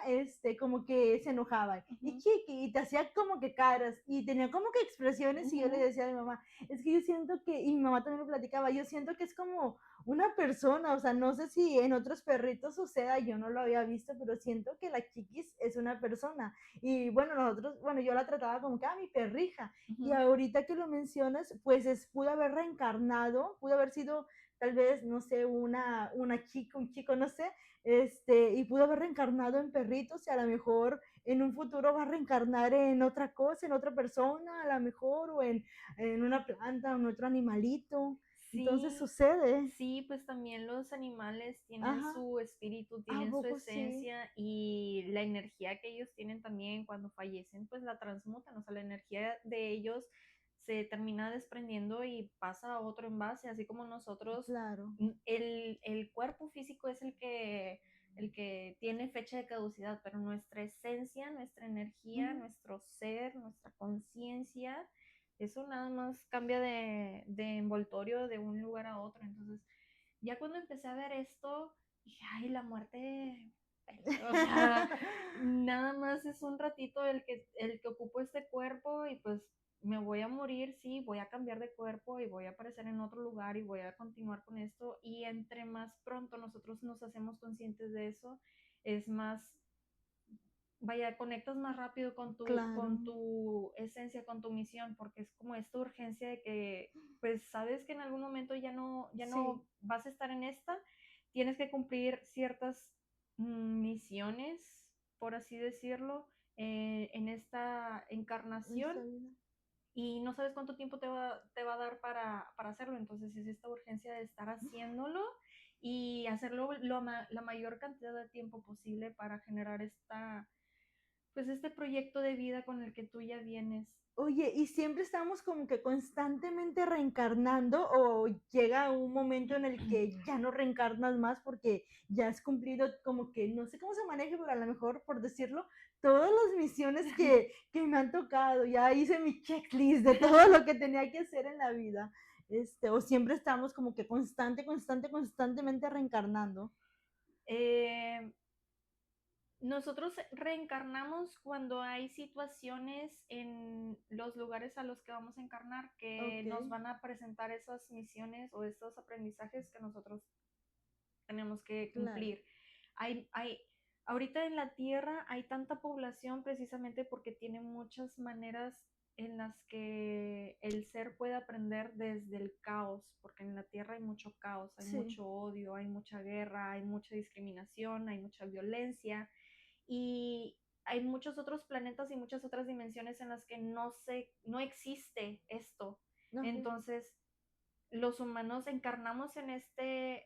como que se enojaba. Y chiqui, y te hacía como que caras, y tenía como que expresiones, y yo le decía a mi mamá, es que yo siento que, y mi mamá también me platicaba, yo siento que es como una persona, o sea, no sé si en otros perritos suceda, yo no lo había visto, pero siento que la chiquis es una persona. Y bueno, yo la trataba como que, mi perrija. Y ahorita que lo mencionas, pues pudo haber reencarnado, pudo haber sido tal vez, no sé, una chica, un chico, no sé, y pudo haber reencarnado en perritos y a lo mejor en un futuro va a reencarnar en otra cosa, en otra persona, a lo mejor, o en una planta, en otro animalito. Entonces Sí, sucede. sí, pues también los animales tienen Ajá. su espíritu, ¿A tienen su poco sí? esencia y la energía que ellos tienen también cuando fallecen, pues la transmutan, o sea, la energía de ellos se termina desprendiendo y pasa a otro envase, así como nosotros, Claro. el cuerpo físico es el que tiene fecha de caducidad, pero nuestra esencia, nuestra energía, nuestro ser, nuestra conciencia, eso nada más cambia de envoltorio de un lugar a otro. Entonces, ya cuando empecé a ver esto, dije, ay, la muerte, o sea, nada más es un ratito el que ocupo este cuerpo y pues me voy a morir, sí, voy a cambiar de cuerpo y voy a aparecer en otro lugar y voy a continuar con esto. Y entre más pronto nosotros nos hacemos conscientes de eso, es más, vaya, conectas más rápido Claro. con tu esencia, con tu misión, porque es como esta urgencia de que, pues, sabes que en algún momento ya Sí. no vas a estar en esta, tienes que cumplir ciertas misiones, por así decirlo, en esta encarnación Esta vida. y no sabes cuánto tiempo te va a dar para hacerlo, entonces es esta urgencia de estar haciéndolo y hacerlo la mayor cantidad de tiempo posible para generar pues este proyecto de vida con el que tú ya vienes. Oye, ¿y siempre estamos como que constantemente reencarnando o llega un momento en el que ya no reencarnas más porque ya has cumplido como que, no sé cómo se maneja, pero a lo mejor, por decirlo, todas las misiones que me han tocado, ya hice mi checklist de todo lo que tenía que hacer en la vida, o siempre estamos como que constantemente reencarnando? Eh, Nosotros reencarnamos cuando hay situaciones en los lugares a los que vamos a encarnar que Ok, nos van a presentar esas misiones o estos aprendizajes que nosotros tenemos que claro, cumplir. Hay, ahorita en la Tierra hay tanta población precisamente porque tiene muchas maneras en las que el ser puede aprender desde el caos, porque en la Tierra hay mucho caos, hay sí, mucho odio, hay mucha guerra, hay mucha discriminación, hay mucha violencia y hay muchos otros planetas y muchas otras dimensiones en las que no existe esto. ok, Entonces, los humanos encarnamos en este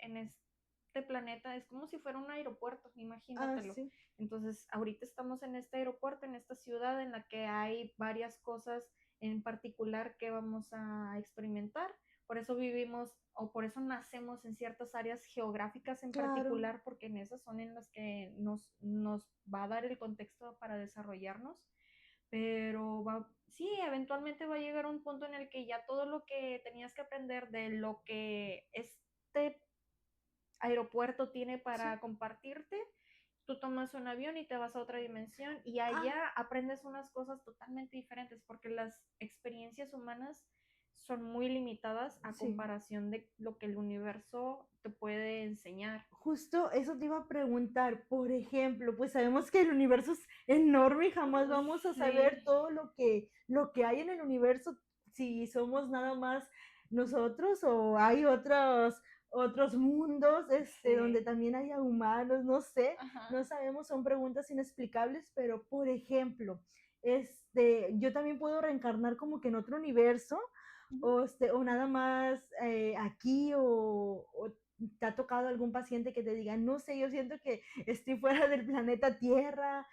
planeta, es como si fuera un aeropuerto, imagínatelo. sí, Entonces, ahorita estamos en este aeropuerto, en esta ciudad en la que hay varias cosas en particular que vamos a experimentar. Por eso vivimos o por eso nacemos en ciertas áreas geográficas en claro. particular, porque en esas son en las que nos va a dar el contexto para desarrollarnos, pero sí, eventualmente va a llegar un punto en el que ya todo lo que tenías que aprender de lo que este aeropuerto tiene Sí. para compartirte, tú tomas un avión y te vas a otra dimensión y Ah, allá aprendes unas cosas totalmente diferentes porque las experiencias humanas son muy limitadas a sí. comparación de lo que el universo te puede enseñar. Justo eso te iba a preguntar. Por ejemplo, pues sabemos que el universo es enorme y jamás vamos a saber Sí, todo lo que hay en el universo si somos nada más nosotros o hay otros mundos, donde Sí. también haya humanos, no sé, Ajá. no sabemos, son preguntas inexplicables, pero por ejemplo, yo también puedo reencarnar como que en otro universo, Ujú. o nada más aquí, o te ha tocado algún paciente que te diga, no sé, yo siento que estoy fuera del planeta Tierra,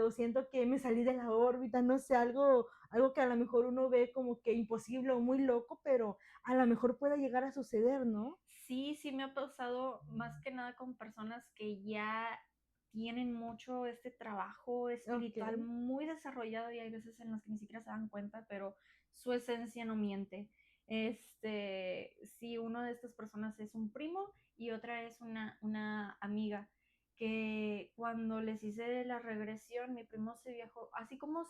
o siento que me salí de la órbita, no sé, algo que a lo mejor uno ve como que imposible o muy loco, pero a lo mejor puede llegar a suceder, ¿no? Sí, sí me ha pasado más que nada con personas que ya tienen mucho este trabajo Ok. espiritual muy desarrollado y hay veces en las que ni siquiera se dan cuenta, pero su esencia no miente. Sí, una de estas personas es un primo y otra es una amiga que cuando les hice la regresión, mi primo se viajó, así como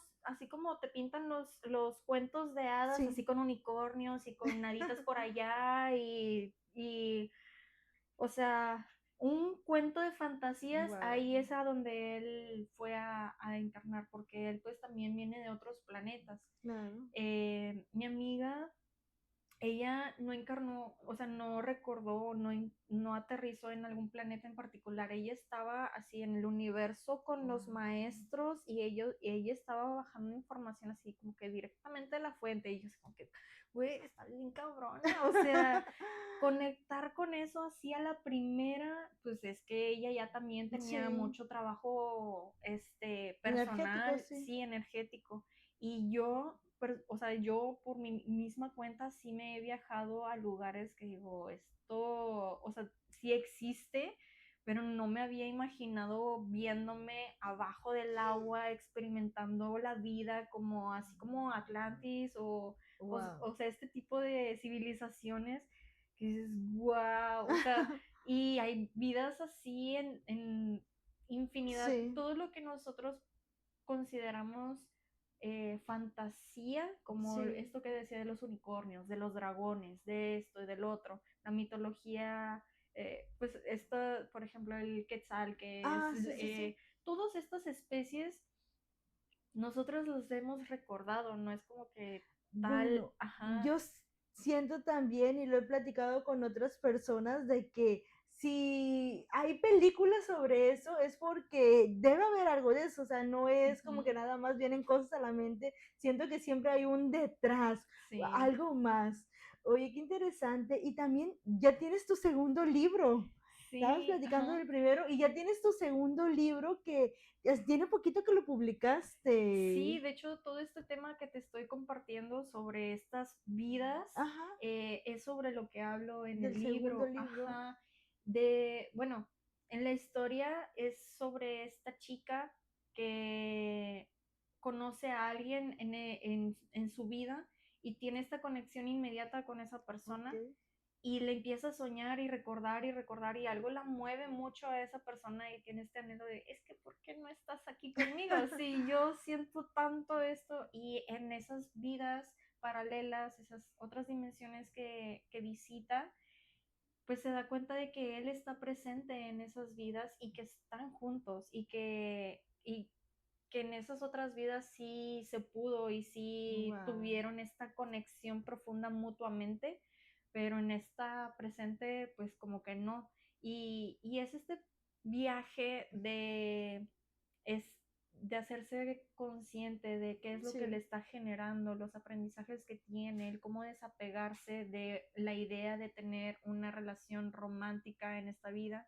te pintan los cuentos de hadas, Sí. así con unicornios y con haditas por allá o sea, un cuento de fantasías, Wow. ahí es a donde él fue a encarnar, porque él pues también viene de otros planetas. Claro. Mi amiga ella no encarnó, o sea, no recordó, no aterrizó en algún planeta en particular. Ella estaba así en el universo con los Wow. maestros y ella estaba bajando información así como que directamente de la fuente. Y yo así como que, güey, está bien cabrona. O sea, conectar con eso así a la primera, pues es que ella ya también tenía Sí. mucho trabajo, Energético, personal, sí. sí, energético. Y yo, o sea, yo por mi misma cuenta sí me he viajado a lugares que digo, esto, o sea, sí existe, pero no me había imaginado viéndome abajo del agua, experimentando la vida como así como Atlantis Wow. o sea, este tipo de civilizaciones que dices, wow, o sea, y hay vidas así en infinidad, Sí, todo lo que nosotros consideramos fantasía, como sí. esto que decía de los unicornios, de los dragones, de esto y del otro, la mitología, pues esta, por ejemplo, el quetzal, que es, Ah, sí, sí, sí. todas estas especies, nosotros los hemos recordado, no es como que tal, Bueno, ajá, yo siento también, y lo he platicado con otras personas, de que si hay películas sobre eso es porque debe haber algo de eso, o sea, no es como ujú, que nada más vienen cosas a la mente, siento que siempre hay un detrás, sí, algo más. Oye, qué interesante. Y también ya tienes tu segundo libro. Estabas sí, platicando ajá. del primero y ya tienes tu segundo libro que tiene poquito que lo Sí, publicaste. de hecho, todo este tema que te estoy compartiendo sobre estas vidas Ajá, es sobre lo que hablo en del el segundo libro. libro. Ajá. Bueno, en la historia es sobre esta chica que conoce a alguien en su vida y tiene esta conexión inmediata con esa Ok. persona y le empieza a soñar y recordar y algo la mueve mucho a esa persona y tiene este anhelo de, es que ¿por qué no estás aquí conmigo? Si yo siento tanto esto y en esas vidas paralelas, esas otras dimensiones que visita, pues se da cuenta de que él está presente en esas vidas y que están juntos y que en esas otras vidas sí se pudo y sí Wow. tuvieron esta conexión profunda mutuamente, pero en esta presente pues como que no. Y es este viaje es, de hacerse consciente de qué es lo que le Sí. está generando, los aprendizajes que tiene, el cómo desapegarse de la idea de tener una relación romántica en esta vida,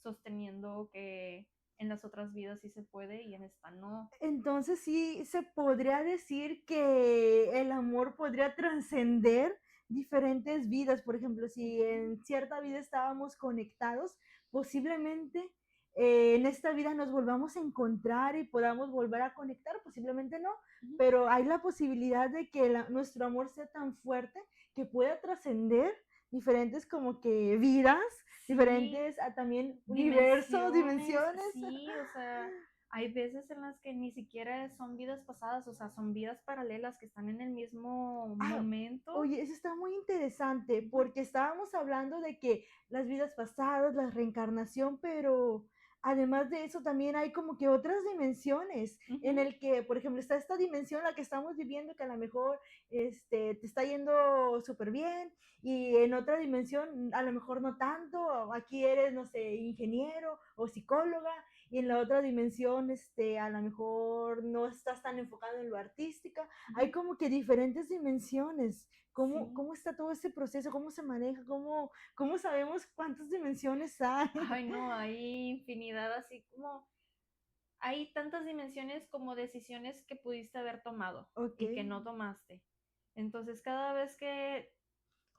sosteniendo que en las otras vidas sí se puede y en esta no. Entonces sí se podría decir que el amor podría trascender diferentes vidas. Por ejemplo, si Ujú, en cierta vida estábamos conectados, posiblemente en esta vida nos volvamos a encontrar y podamos volver a conectar, posiblemente no, ujú. pero hay la posibilidad de que nuestro amor sea tan fuerte que pueda trascender diferentes como que vidas, Sí, diferentes también universos, dimensiones, dimensiones. sí, o sea, hay veces en las que ni siquiera son vidas pasadas, o sea, son vidas paralelas que están en el mismo Ah, momento. oye, eso está muy interesante Ujú. porque estábamos hablando de que las vidas pasadas, la reencarnación, pero además de eso, también hay como que otras dimensiones en Ujú. el que, por ejemplo, está esta dimensión la que estamos viviendo, que a lo mejor te está yendo súper bien, y en otra dimensión a lo mejor no tanto, o aquí eres, no sé, ingeniero o psicóloga, y en la otra dimensión a lo mejor no estás tan enfocado en lo artística. Hay Ujú. como que diferentes dimensiones. Sí. ¿Cómo está todo ese proceso? ¿Cómo se maneja? ¿Cómo sabemos cuántas dimensiones hay? Ay, no, hay infinidad, así como hay tantas dimensiones como decisiones que pudiste haber tomado Ok. y que no tomaste. Entonces, cada vez que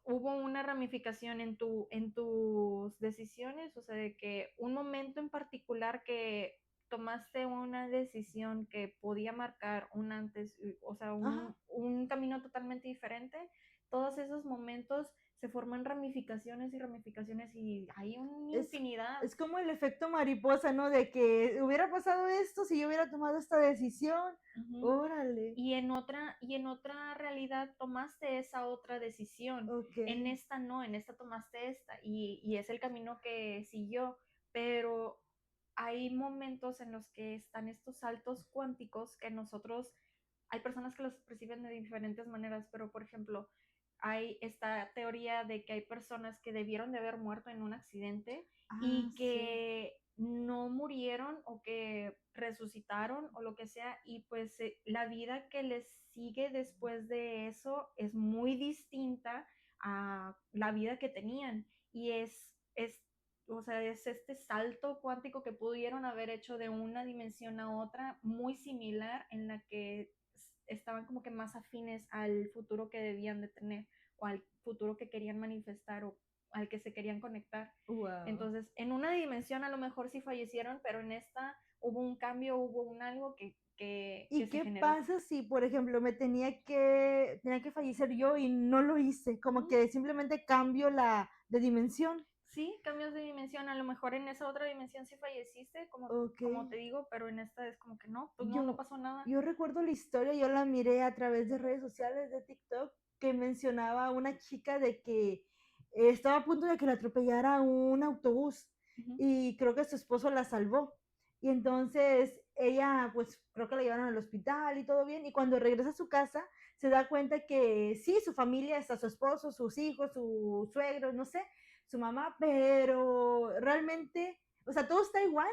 hubo una ramificación en tus decisiones, o sea, de que un momento en particular que tomaste una decisión que podía marcar un antes, o sea, Ajá. un camino totalmente diferente, todos esos momentos se forman ramificaciones y ramificaciones y hay una Es, infinidad. es como el efecto mariposa, ¿no? De que hubiera pasado esto si yo hubiera tomado esta decisión. Ujú. Órale. Y en otra realidad tomaste esa otra decisión. Ok. En esta no, en esta tomaste esta y es el camino que siguió. Pero hay momentos en los que están estos saltos cuánticos que nosotros, hay personas que los perciben de diferentes maneras, pero por ejemplo, hay esta teoría de que hay personas que debieron de haber muerto en un accidente Ah, y sí. que no murieron o que resucitaron o lo que sea y pues la vida que les sigue después de eso es muy distinta a la vida que tenían y o sea, es este salto cuántico que pudieron haber hecho de una dimensión a otra muy similar en la que estaban como que más afines al futuro que debían de tener o al futuro que querían manifestar o al que se querían conectar. Wow. Entonces, en una dimensión a lo mejor sí fallecieron, pero en esta hubo un cambio, hubo un algo que ¿Y se qué generó. pasa si, por ejemplo, tenía que fallecer yo y no lo hice? Como Ujú. que simplemente cambio la de dimensión. Sí, cambios de dimensión. A lo mejor en esa otra dimensión sí falleciste, Ok. como te digo, pero en esta es como que no, pues no, no Yo, pasó nada. yo recuerdo la historia, yo la miré a través de redes sociales, de TikTok, que mencionaba a una chica de que estaba a punto de que la atropellara un autobús Ujú. y creo que su esposo la salvó. Y entonces ella, pues creo que la llevaron al hospital y todo bien. Y cuando regresa a su casa, se da cuenta que sí, su familia está su esposo, sus hijos, su suegro, no sé, su mamá, pero realmente, o sea, todo está igual,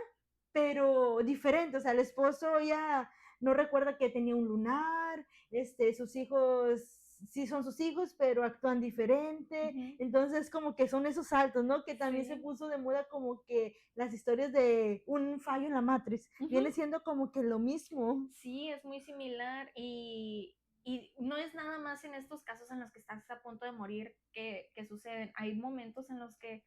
pero diferente. O sea, el esposo ya no recuerda que tenía un lunar, sus hijos sí son sus hijos, pero actúan diferente. Ujú. Entonces, como que son esos saltos, ¿no? Que también se Sí. puso de moda como que las historias de un fallo en la Matrix. Ujú. Viene siendo como que lo mismo. Sí, es muy similar y no es nada más en estos casos en los que estás a punto de morir que suceden. Hay momentos en los que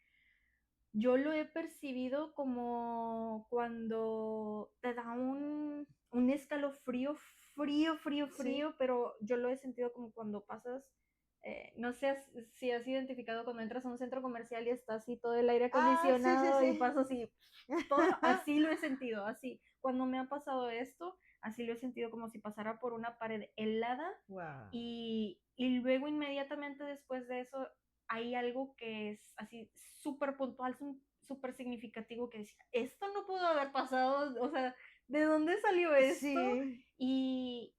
yo lo he percibido como cuando te da un escalofrío, Sí. frío, pero yo lo he sentido como cuando pasas, no sé si has identificado cuando entras a un centro comercial y está así todo el aire Ah, sí, sí, acondicionado y sí. pasas y todo, así lo he sentido, así. Cuando me ha pasado esto, así lo he sentido como si pasara por una pared helada Wow. y luego inmediatamente después de eso hay algo que es así súper puntual, súper significativo que decía, esto no pudo haber pasado, o sea, ¿de dónde salió esto? Sí. Y,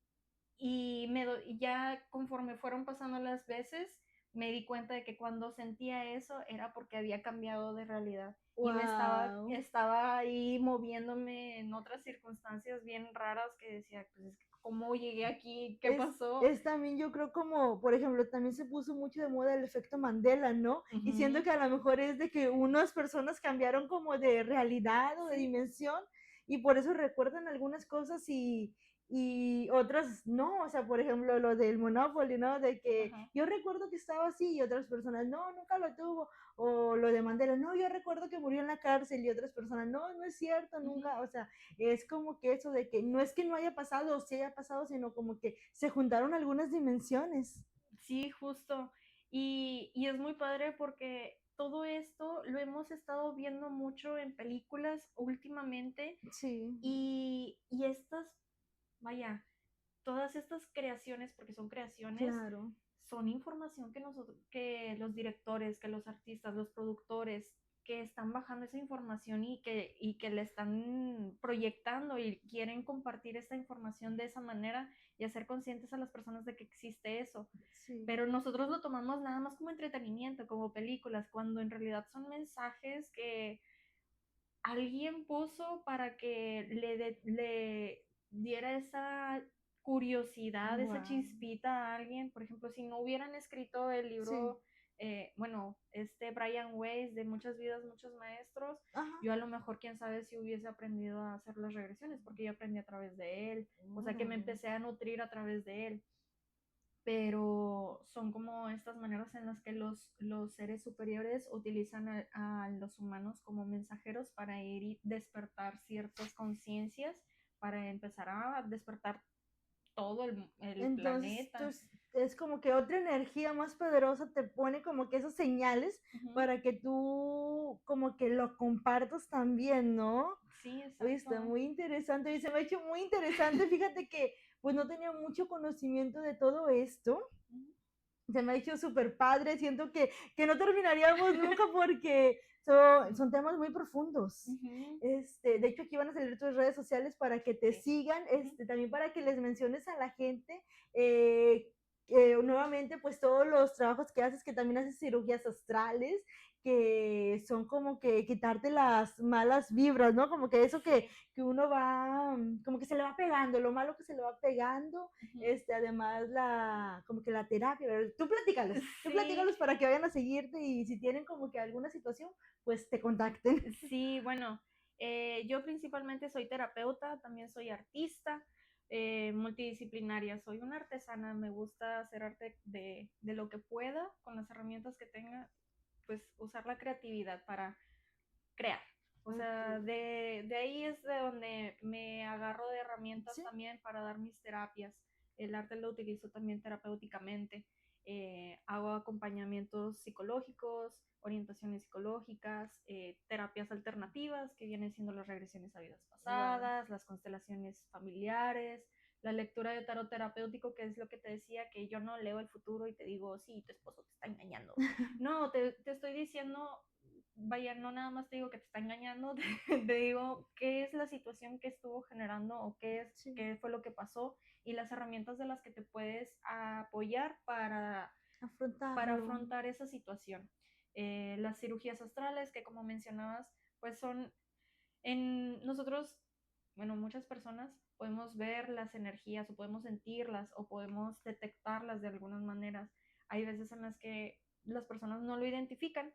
y ya conforme fueron pasando las veces, me di cuenta de que cuando sentía eso era porque había cambiado de realidad y Wow. estaba ahí moviéndome en otras circunstancias bien raras que decía, pues es que, ¿cómo llegué aquí? ¿Qué pasó? Es también, yo creo, como, por ejemplo, también se puso mucho de moda el efecto Mandela, ¿no? Y siento Ujú. que a lo mejor es de que unas personas cambiaron como de realidad o de Sí. dimensión y por eso recuerdan algunas cosas y otras no. O sea, por ejemplo, lo del Monopoly, ¿no? De que Ajá. yo recuerdo que estaba así y otras personas, no, nunca lo tuvo. O lo de Mandela, no, yo recuerdo que murió en la cárcel y otras personas, no, no es cierto, Ujú. nunca. O sea, es como que eso de que no es que no haya pasado o sí haya pasado, sino como que se juntaron algunas dimensiones. Sí, justo. Y es muy padre porque todo esto lo hemos estado viendo mucho en películas últimamente Sí, y estas, vaya, todas estas creaciones, porque son creaciones, claro. son información que nosotros, que los directores, que los artistas, los productores, que están bajando esa información y que le están proyectando y quieren compartir esta información de esa manera y hacer conscientes a las personas de que existe eso. Sí. Pero nosotros lo tomamos nada más como entretenimiento, como películas, cuando en realidad son mensajes que alguien puso para que le diera esa curiosidad, esa Wow. chispita a alguien. Por ejemplo, si no hubieran escrito el Sí. libro, bueno, Brian Weiss de Muchas vidas, muchos maestros, Ajá. yo a lo mejor, quién sabe si hubiese aprendido a hacer las regresiones, porque yo aprendí a través de él, o sea que me Órale. empecé a nutrir a través de él. Pero son como estas maneras en las que los seres superiores utilizan a los humanos como mensajeros para ir y despertar ciertas conciencias, para empezar a despertar todo el Entonces, planeta. es como que otra energía más poderosa te pone como que esas señales Ujú. para que tú como que lo compartas también, ¿no? Sí, Oye, está exacto. muy interesante y se me ha hecho muy interesante. Fíjate que pues no tenía mucho conocimiento de todo esto. Ujú. Se me ha hecho súper padre. Siento que no terminaríamos nunca porque Sí. son temas muy profundos. Ujú. De hecho, aquí van a salir tus redes sociales para que te Sí. sigan, Ujú. también para que les menciones a la gente nuevamente, pues todos los trabajos que haces, que también haces cirugías astrales, que son como que quitarte las malas vibras, ¿no? Como que eso Sí. que uno va, como que se le va pegando, lo malo que se le va pegando, Ujú. además como que la terapia, ¿verdad? Tú Sí. platícalos para que vayan a seguirte y si tienen como que alguna situación, pues te contacten. Sí, bueno, yo principalmente soy terapeuta, también soy artista, multidisciplinaria, soy una artesana, me gusta hacer arte de lo que pueda, con las herramientas que tenga, pues usar la creatividad para crear. O sea, Ok. de ahí es de donde me agarro de herramientas Sí, también para dar mis terapias. El arte lo utilizo también terapéuticamente. Hago acompañamientos psicológicos, orientaciones psicológicas, terapias alternativas, que vienen siendo las regresiones a vidas wow. pasadas, las constelaciones familiares, la lectura de tarot terapéutico, que es lo que te decía, que yo no leo el futuro y te digo, sí, tu esposo te está engañando. No, te estoy diciendo, vaya, no nada más te digo que te está engañando, te digo qué es la situación que estuvo generando o Sí, qué fue lo que pasó y las herramientas de las que te puedes apoyar para afrontarlo. afrontar esa situación. Las cirugías astrales, que como mencionabas, pues son en nosotros, bueno, muchas personas podemos ver las energías o podemos sentirlas o podemos detectarlas de algunas maneras. Hay veces en las que las personas no lo identifican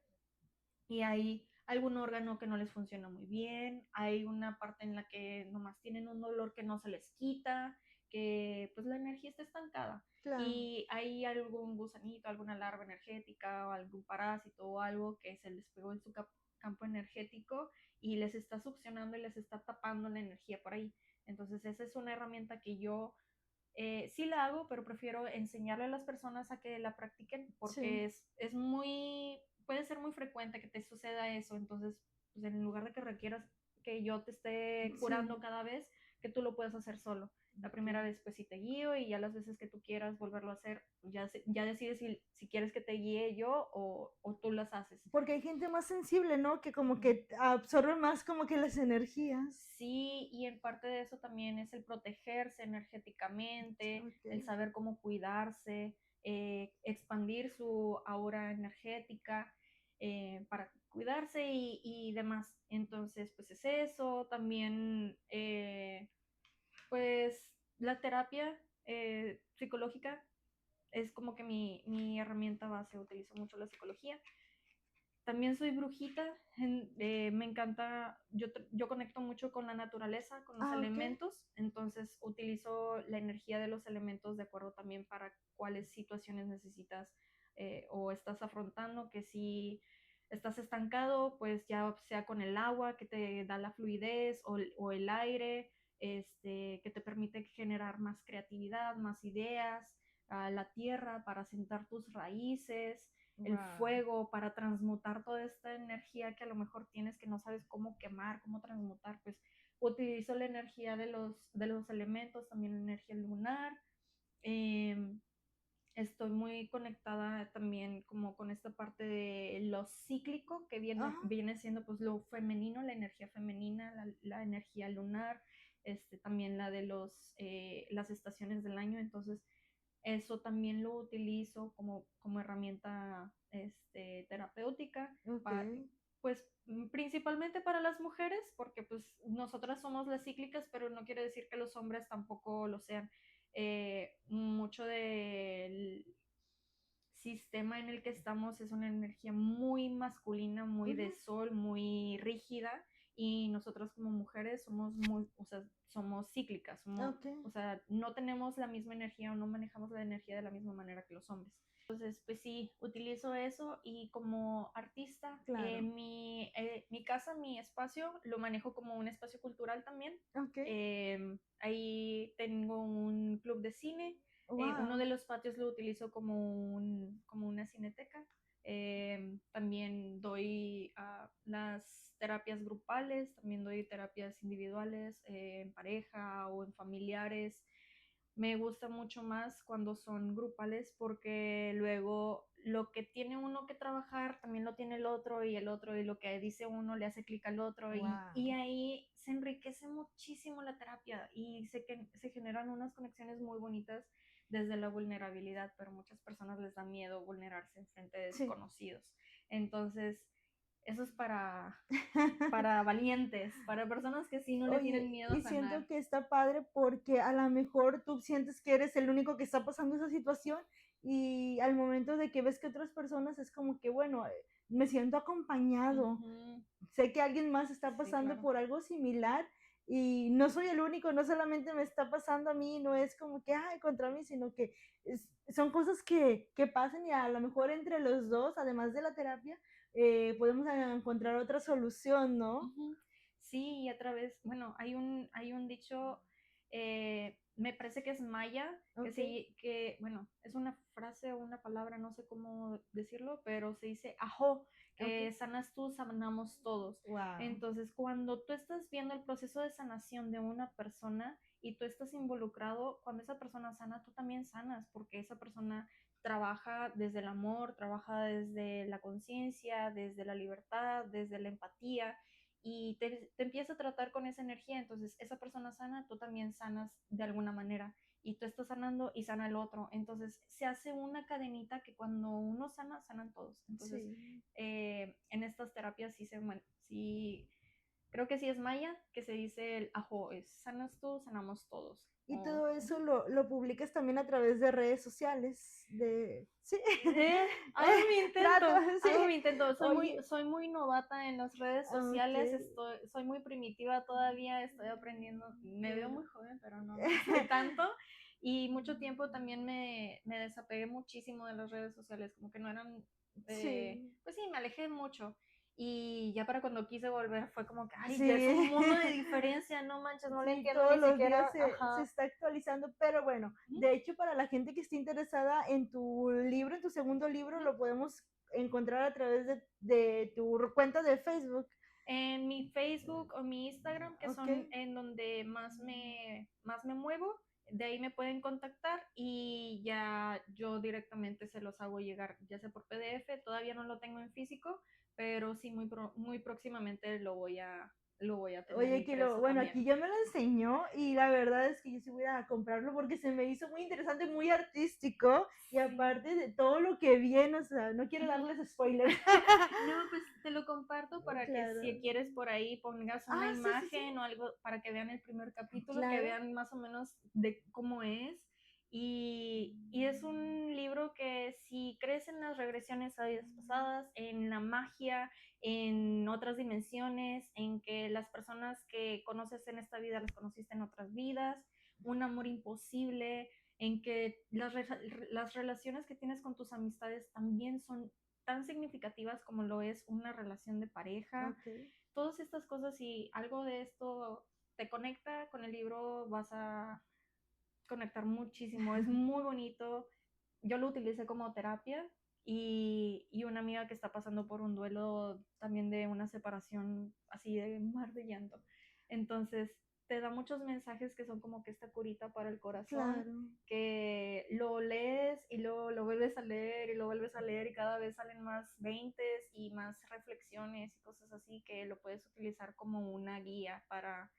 y hay algún órgano que no les funciona muy bien, hay una parte en la que nomás tienen un dolor que no se les quita, que pues la energía está estancada Claro. y hay algún gusanito, alguna larva energética o algún parásito o algo que se les pegó en su campo energético y les está succionando y les está tapando la energía por ahí. Entonces esa es una herramienta que yo sí la hago, pero prefiero enseñarle a las personas a que la practiquen Sí, porque es muy, puede ser muy frecuente que te suceda eso. Entonces, pues en lugar de que requieras que yo te esté sí. curando cada vez, que tú lo puedas hacer solo. La primera Ok. vez, pues sí te guío y ya las veces que tú quieras volverlo a hacer, ya decides si quieres que te guíe yo o tú las haces. Porque hay gente más sensible, ¿no? Que como Ujú. que absorbe más como que las energías. Sí, y en parte de eso también es el protegerse energéticamente, Ok. el saber cómo cuidarse, expandir su aura energética para cuidarse y demás. Entonces, pues es eso. También, pues la terapia psicológica es como que mi herramienta base. Utilizo mucho la psicología. También soy brujita, me encanta, yo conecto mucho con la naturaleza, con los Ah, ok. elementos, entonces utilizo la energía de los elementos de acuerdo también para cuáles situaciones necesitas o estás afrontando, que si estás estancado, pues ya sea con el agua que te da la fluidez o el aire, que te permite generar más creatividad, más ideas, la tierra para sentar tus raíces, el Wow. fuego para transmutar toda esta energía que a lo mejor tienes que no sabes cómo quemar, cómo transmutar, pues utilizo la energía de los elementos, también la energía lunar, eh, estoy muy conectada también como con esta parte de lo cíclico que Ajá, viene siendo pues lo femenino, la energía femenina, la energía lunar, también la de las estaciones del año. Entonces eso también lo utilizo como herramienta terapéutica, ok. pues principalmente para las mujeres, porque pues nosotras somos las cíclicas, pero no quiere decir que los hombres tampoco lo sean. Mucho del sistema en el que estamos es una energía muy masculina, muy de Ujú, sol, muy rígida, y nosotras como mujeres somos muy, o sea, somos cíclicas, ok, o sea, no tenemos la misma energía o no manejamos la energía de la misma manera que los hombres. Entonces, pues sí, utilizo eso, y como artista, claro. mi casa, mi espacio, lo manejo como un espacio cultural también. Ok, Ahí tengo un club de cine. Uno wow. de los patios lo utilizo como una cineteca. También doy las terapias grupales, también doy terapias individuales, en pareja o en familiares. Me gusta mucho más cuando son grupales, porque luego lo que tiene uno que trabajar también lo tiene el otro, y lo que dice uno le hace clic al otro, y Wow. ahí se enriquece muchísimo la terapia y se generan unas conexiones muy bonitas desde la vulnerabilidad, pero a muchas personas les da miedo vulnerarse en frente de Sí. desconocidos. Entonces, eso es para valientes, para personas que sí no le tienen Oye, miedo a y sanar. siento que está padre porque a lo mejor tú sientes que eres el único que está pasando esa situación y al momento de que ves que otras personas es como que, bueno, me siento acompañado, Ujú. sé que alguien más está Sí, pasando claro. por algo similar y no soy el único, no solamente me está pasando a mí, no es como que, ay, contra mí, sino que son cosas que pasan y a lo mejor entre los dos, además de la terapia, podemos encontrar otra solución, ¿no? Ujú. Sí, y a través, bueno, hay un dicho, me parece que es maya, Ok, bueno, es una frase o una palabra, no sé cómo decirlo, pero se dice ajo, ok, que sanas tú, sanamos todos. wow. Entonces, cuando tú estás viendo el proceso de sanación de una persona y tú estás involucrado, cuando esa persona sana, tú también sanas, porque esa persona trabaja desde el amor, trabaja desde la conciencia, desde la libertad, desde la empatía, y te empieza a tratar con esa energía. Entonces esa persona sana, tú también sanas de alguna manera, y tú estás sanando y sana el otro. Entonces se hace una cadenita que cuando uno sana, sanan todos. Entonces Sí. en estas terapias sí, creo que sí es maya, que se dice el ajo, es sanas tú, sanamos todos. Y todo eso Ujú. lo publicas también a través de redes sociales, sí, Hago mi trato, intento, sí. hago mi intento. Oye, Soy muy novata en las redes ok, sociales, soy muy primitiva todavía, estoy aprendiendo. Me veo bueno. muy joven, pero no, no soy tanto. Y mucho tiempo también me desapegué muchísimo de las redes sociales, como que no eran, Sí, pues sí, me alejé mucho. Y ya para cuando quise volver fue como que, ay, ya es un sí. mundo de diferencia, no manches, no le Sí, entiendo todos ni los días siquiera, se ajá. está actualizando, pero bueno, Ujú, de hecho para la gente que esté interesada en tu libro, en tu segundo libro, ujú. lo podemos encontrar a través de tu cuenta de Facebook. En mi Facebook o mi Instagram, que Ok, son en donde más me muevo, de ahí me pueden contactar y ya yo directamente se los hago llegar, ya sea por PDF. Todavía no lo tengo en físico, pero sí muy próximamente lo voy a tener oye, que impreso bueno, aquí también. ya me lo enseñó y la verdad es que yo sí voy a comprarlo porque se me hizo muy interesante, muy artístico y Sí. aparte de todo lo que viene, o sea, no quiero darles spoilers. No, pues te lo comparto para que si Claro. quieres por ahí pongas una Ah, sí, sí, sí, imagen o algo para que vean el primer capítulo, que claro. vean más o menos de cómo es. Y es un libro que si crees en las regresiones a vidas pasadas, en la magia, en otras dimensiones, en que las personas que conoces en esta vida las conociste en otras vidas, un amor imposible, en que las relaciones que tienes con tus amistades también son tan significativas como lo es una relación de pareja. Ok. Todas estas cosas, si algo de esto te conecta con el libro, vas a conectar muchísimo. Es muy bonito. Yo lo utilicé como terapia, y una amiga que está pasando por un duelo también de una separación así de mar de llanto. Entonces, te da muchos mensajes que son como que esta curita para el corazón, Claro. que lo lees y luego lo vuelves a leer y lo vuelves a leer y cada vez salen más veintes y más reflexiones y cosas así que lo puedes utilizar como una guía para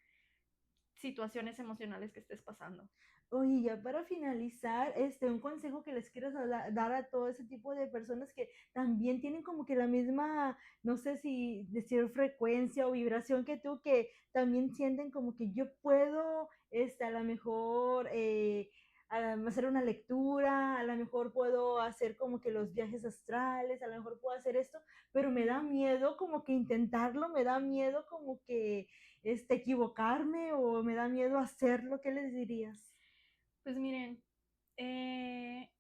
situaciones emocionales que estés pasando. Oye, ya para finalizar, un consejo que les quieras dar a todo ese tipo de personas que también tienen como que la misma, no sé si decir frecuencia o vibración que tú, que también sienten como que yo puedo, a lo mejor hacer una lectura, a lo mejor puedo hacer como que los viajes astrales, a lo mejor puedo hacer esto, pero me da miedo como que intentarlo, me da miedo como que equivocarme o me da miedo hacerlo. ¿Qué les dirías? Pues miren, eh,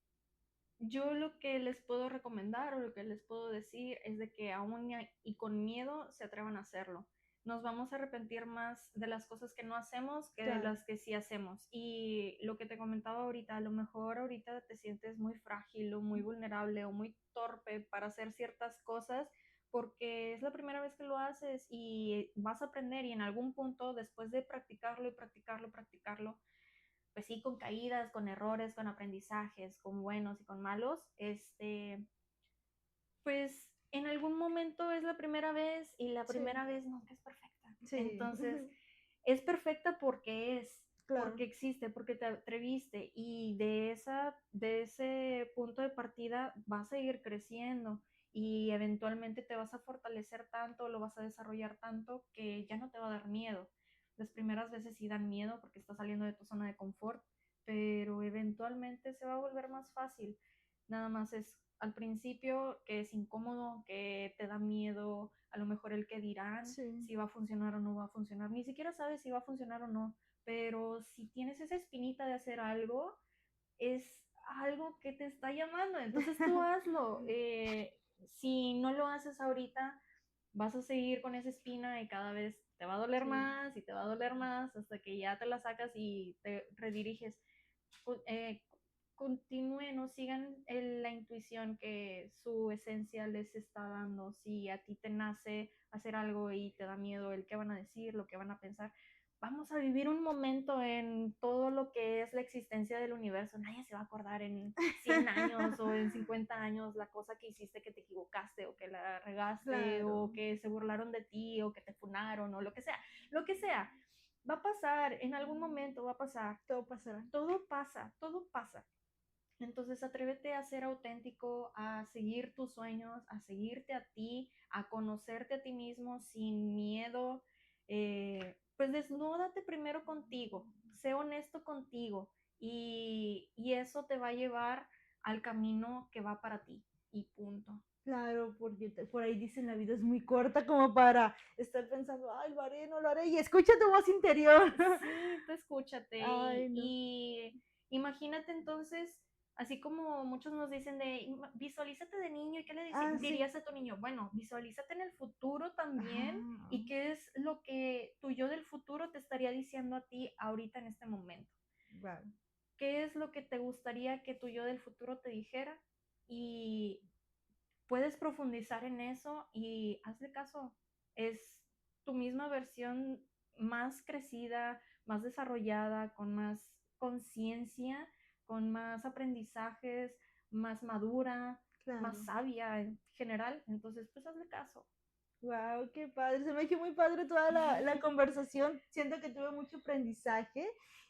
yo lo que les puedo recomendar o lo que les puedo decir es de que aún y con miedo se atrevan a hacerlo. Nos vamos a arrepentir más de las cosas que no hacemos que de Claro. las que sí hacemos. Y lo que te comentaba ahorita, a lo mejor ahorita te sientes muy frágil o muy vulnerable o muy torpe para hacer ciertas cosas porque es la primera vez que lo haces y vas a aprender y en algún punto después de practicarlo y practicarlo, practicarlo, pues sí, con caídas, con errores, con aprendizajes, con buenos y con malos, pues en algún momento es la primera vez y la Sí, primera vez nunca es perfecta. sí, Entonces, es perfecta claro, porque existe, porque te atreviste y de ese punto de partida vas a ir creciendo y eventualmente te vas a fortalecer tanto, lo vas a desarrollar tanto que ya no te va a dar miedo. Las primeras veces sí dan miedo porque estás saliendo de tu zona de confort, pero eventualmente se va a volver más fácil. Nada más es al principio que es incómodo, que te da miedo, a lo mejor el que dirán, sí. si va a funcionar o no va a funcionar. Ni siquiera sabes si va a funcionar o no, pero si tienes esa espinita de hacer algo, es algo que te está llamando, entonces tú hazlo. Si no lo haces ahorita, vas a seguir con esa espina y cada vez te va a doler Sí. más y te va a doler más hasta que ya te la sacas y te rediriges. Eh, Continúen o sigan la intuición que su esencia les está dando. Si a ti te nace hacer algo y te da miedo el qué van a decir, lo que van a pensar, vamos a vivir un momento en todo lo que es la existencia del universo. Nadie se va a acordar en 100 años o en 50 años la cosa que hiciste, que te equivocaste o que la regaste o Claro, que se burlaron de ti o que te funaron o lo que sea. Lo que sea, va a pasar, en algún momento va a pasar. todo pasará. Todo pasa, todo pasa. Entonces atrévete a ser auténtico, a seguir tus sueños, a seguirte a ti, a conocerte a ti mismo sin miedo. Pues desnúdate primero contigo, sé honesto contigo y eso te va a llevar al camino que va para ti y punto. Claro, porque por ahí dicen la vida es muy corta como para estar pensando, ay, lo haré, no lo haré, y escucha tu voz interior. Sí, tú escúchate Ay, no. y imagínate entonces, así como muchos nos dicen de visualízate de niño y qué le Ah, sí. dirías a tu niño, bueno, visualízate en el futuro también Ah, y qué es lo que tu yo del futuro te estaría diciendo a ti ahorita en este momento. vale. ¿Qué es lo que te gustaría que tu yo del futuro te dijera? Y puedes profundizar en eso y hazle caso. Es tu misma versión más crecida, más desarrollada, con más conciencia, con más aprendizajes, más madura, más Claro. sabia en general. Entonces, pues hazle caso. Wow, qué padre. Se me ha hecho muy padre toda la conversación. Siento que tuve mucho aprendizaje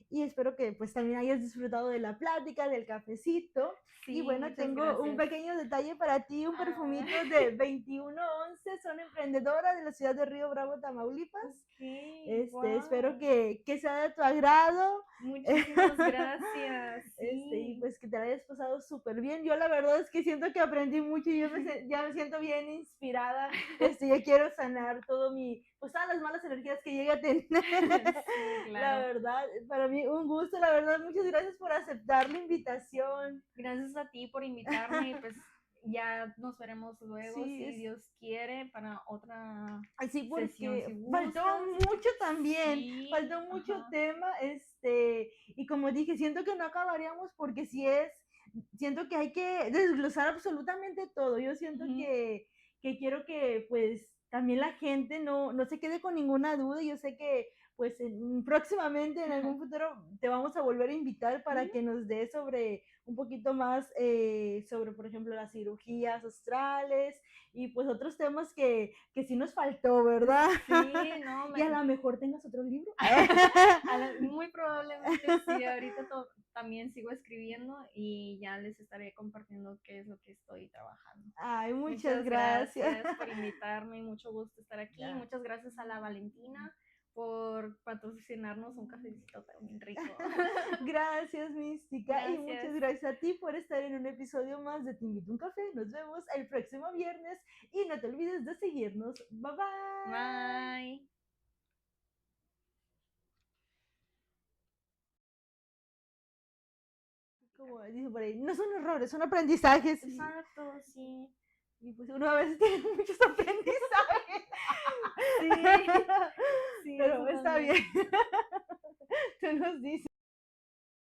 y espero que pues también hayas disfrutado de la plática, del cafecito. Y Sí, bueno, muchas tengo un gracias. pequeño detalle para ti, un Ah, perfumito de 2111. Son emprendedora de la ciudad de Río Bravo, Tamaulipas. ok, Espero wow. que sea de tu agrado. Muchísimas gracias. Y Sí. pues que te la hayas pasado súper bien. Yo la verdad es que siento que aprendí mucho y ya me siento bien inspirada. Ya quiero sanar pues todas las malas energías que llegue a tener. Sí, La claro. verdad, para mí un gusto, la verdad, muchas gracias por aceptar la invitación. Gracias a ti por invitarme y pues ya nos veremos luego Sí, si Dios quiere para otra así sesión si porque faltó gustas. mucho también, Sí, faltó mucho ajá. tema, y como dije, siento que no acabaríamos porque siento que hay que desglosar absolutamente todo. Yo siento Ujú, que quiero que pues también la gente no se quede con ninguna duda. Yo sé que pues próximamente en algún futuro te vamos a volver a invitar para ujú. que nos des sobre un poquito más sobre, por ejemplo, las cirugías astrales y pues otros temas que sí nos faltó, ¿verdad? Sí, no, Y a lo mejor tengas otro libro. muy probablemente sí, ahorita también sigo escribiendo y ya les estaré compartiendo qué es lo que estoy trabajando. Ay, muchas Muchas gracias. gracias por invitarme, mucho gusto estar aquí. Muchas gracias a la Valentina por patrocinarnos un cafecito tan rico. Gracias, Mística. Y muchas Gracias. gracias a ti por estar en un episodio más de Te invito a un café. Nos vemos el próximo viernes y no te olvides de seguirnos. Bye bye. Bye. Como dice por ahí, no son errores, son aprendizajes. Exacto, sí. Y pues uno a veces tiene muchos aprendizajes. Sí, sí, Pero eso está también. bien. Tú nos dices.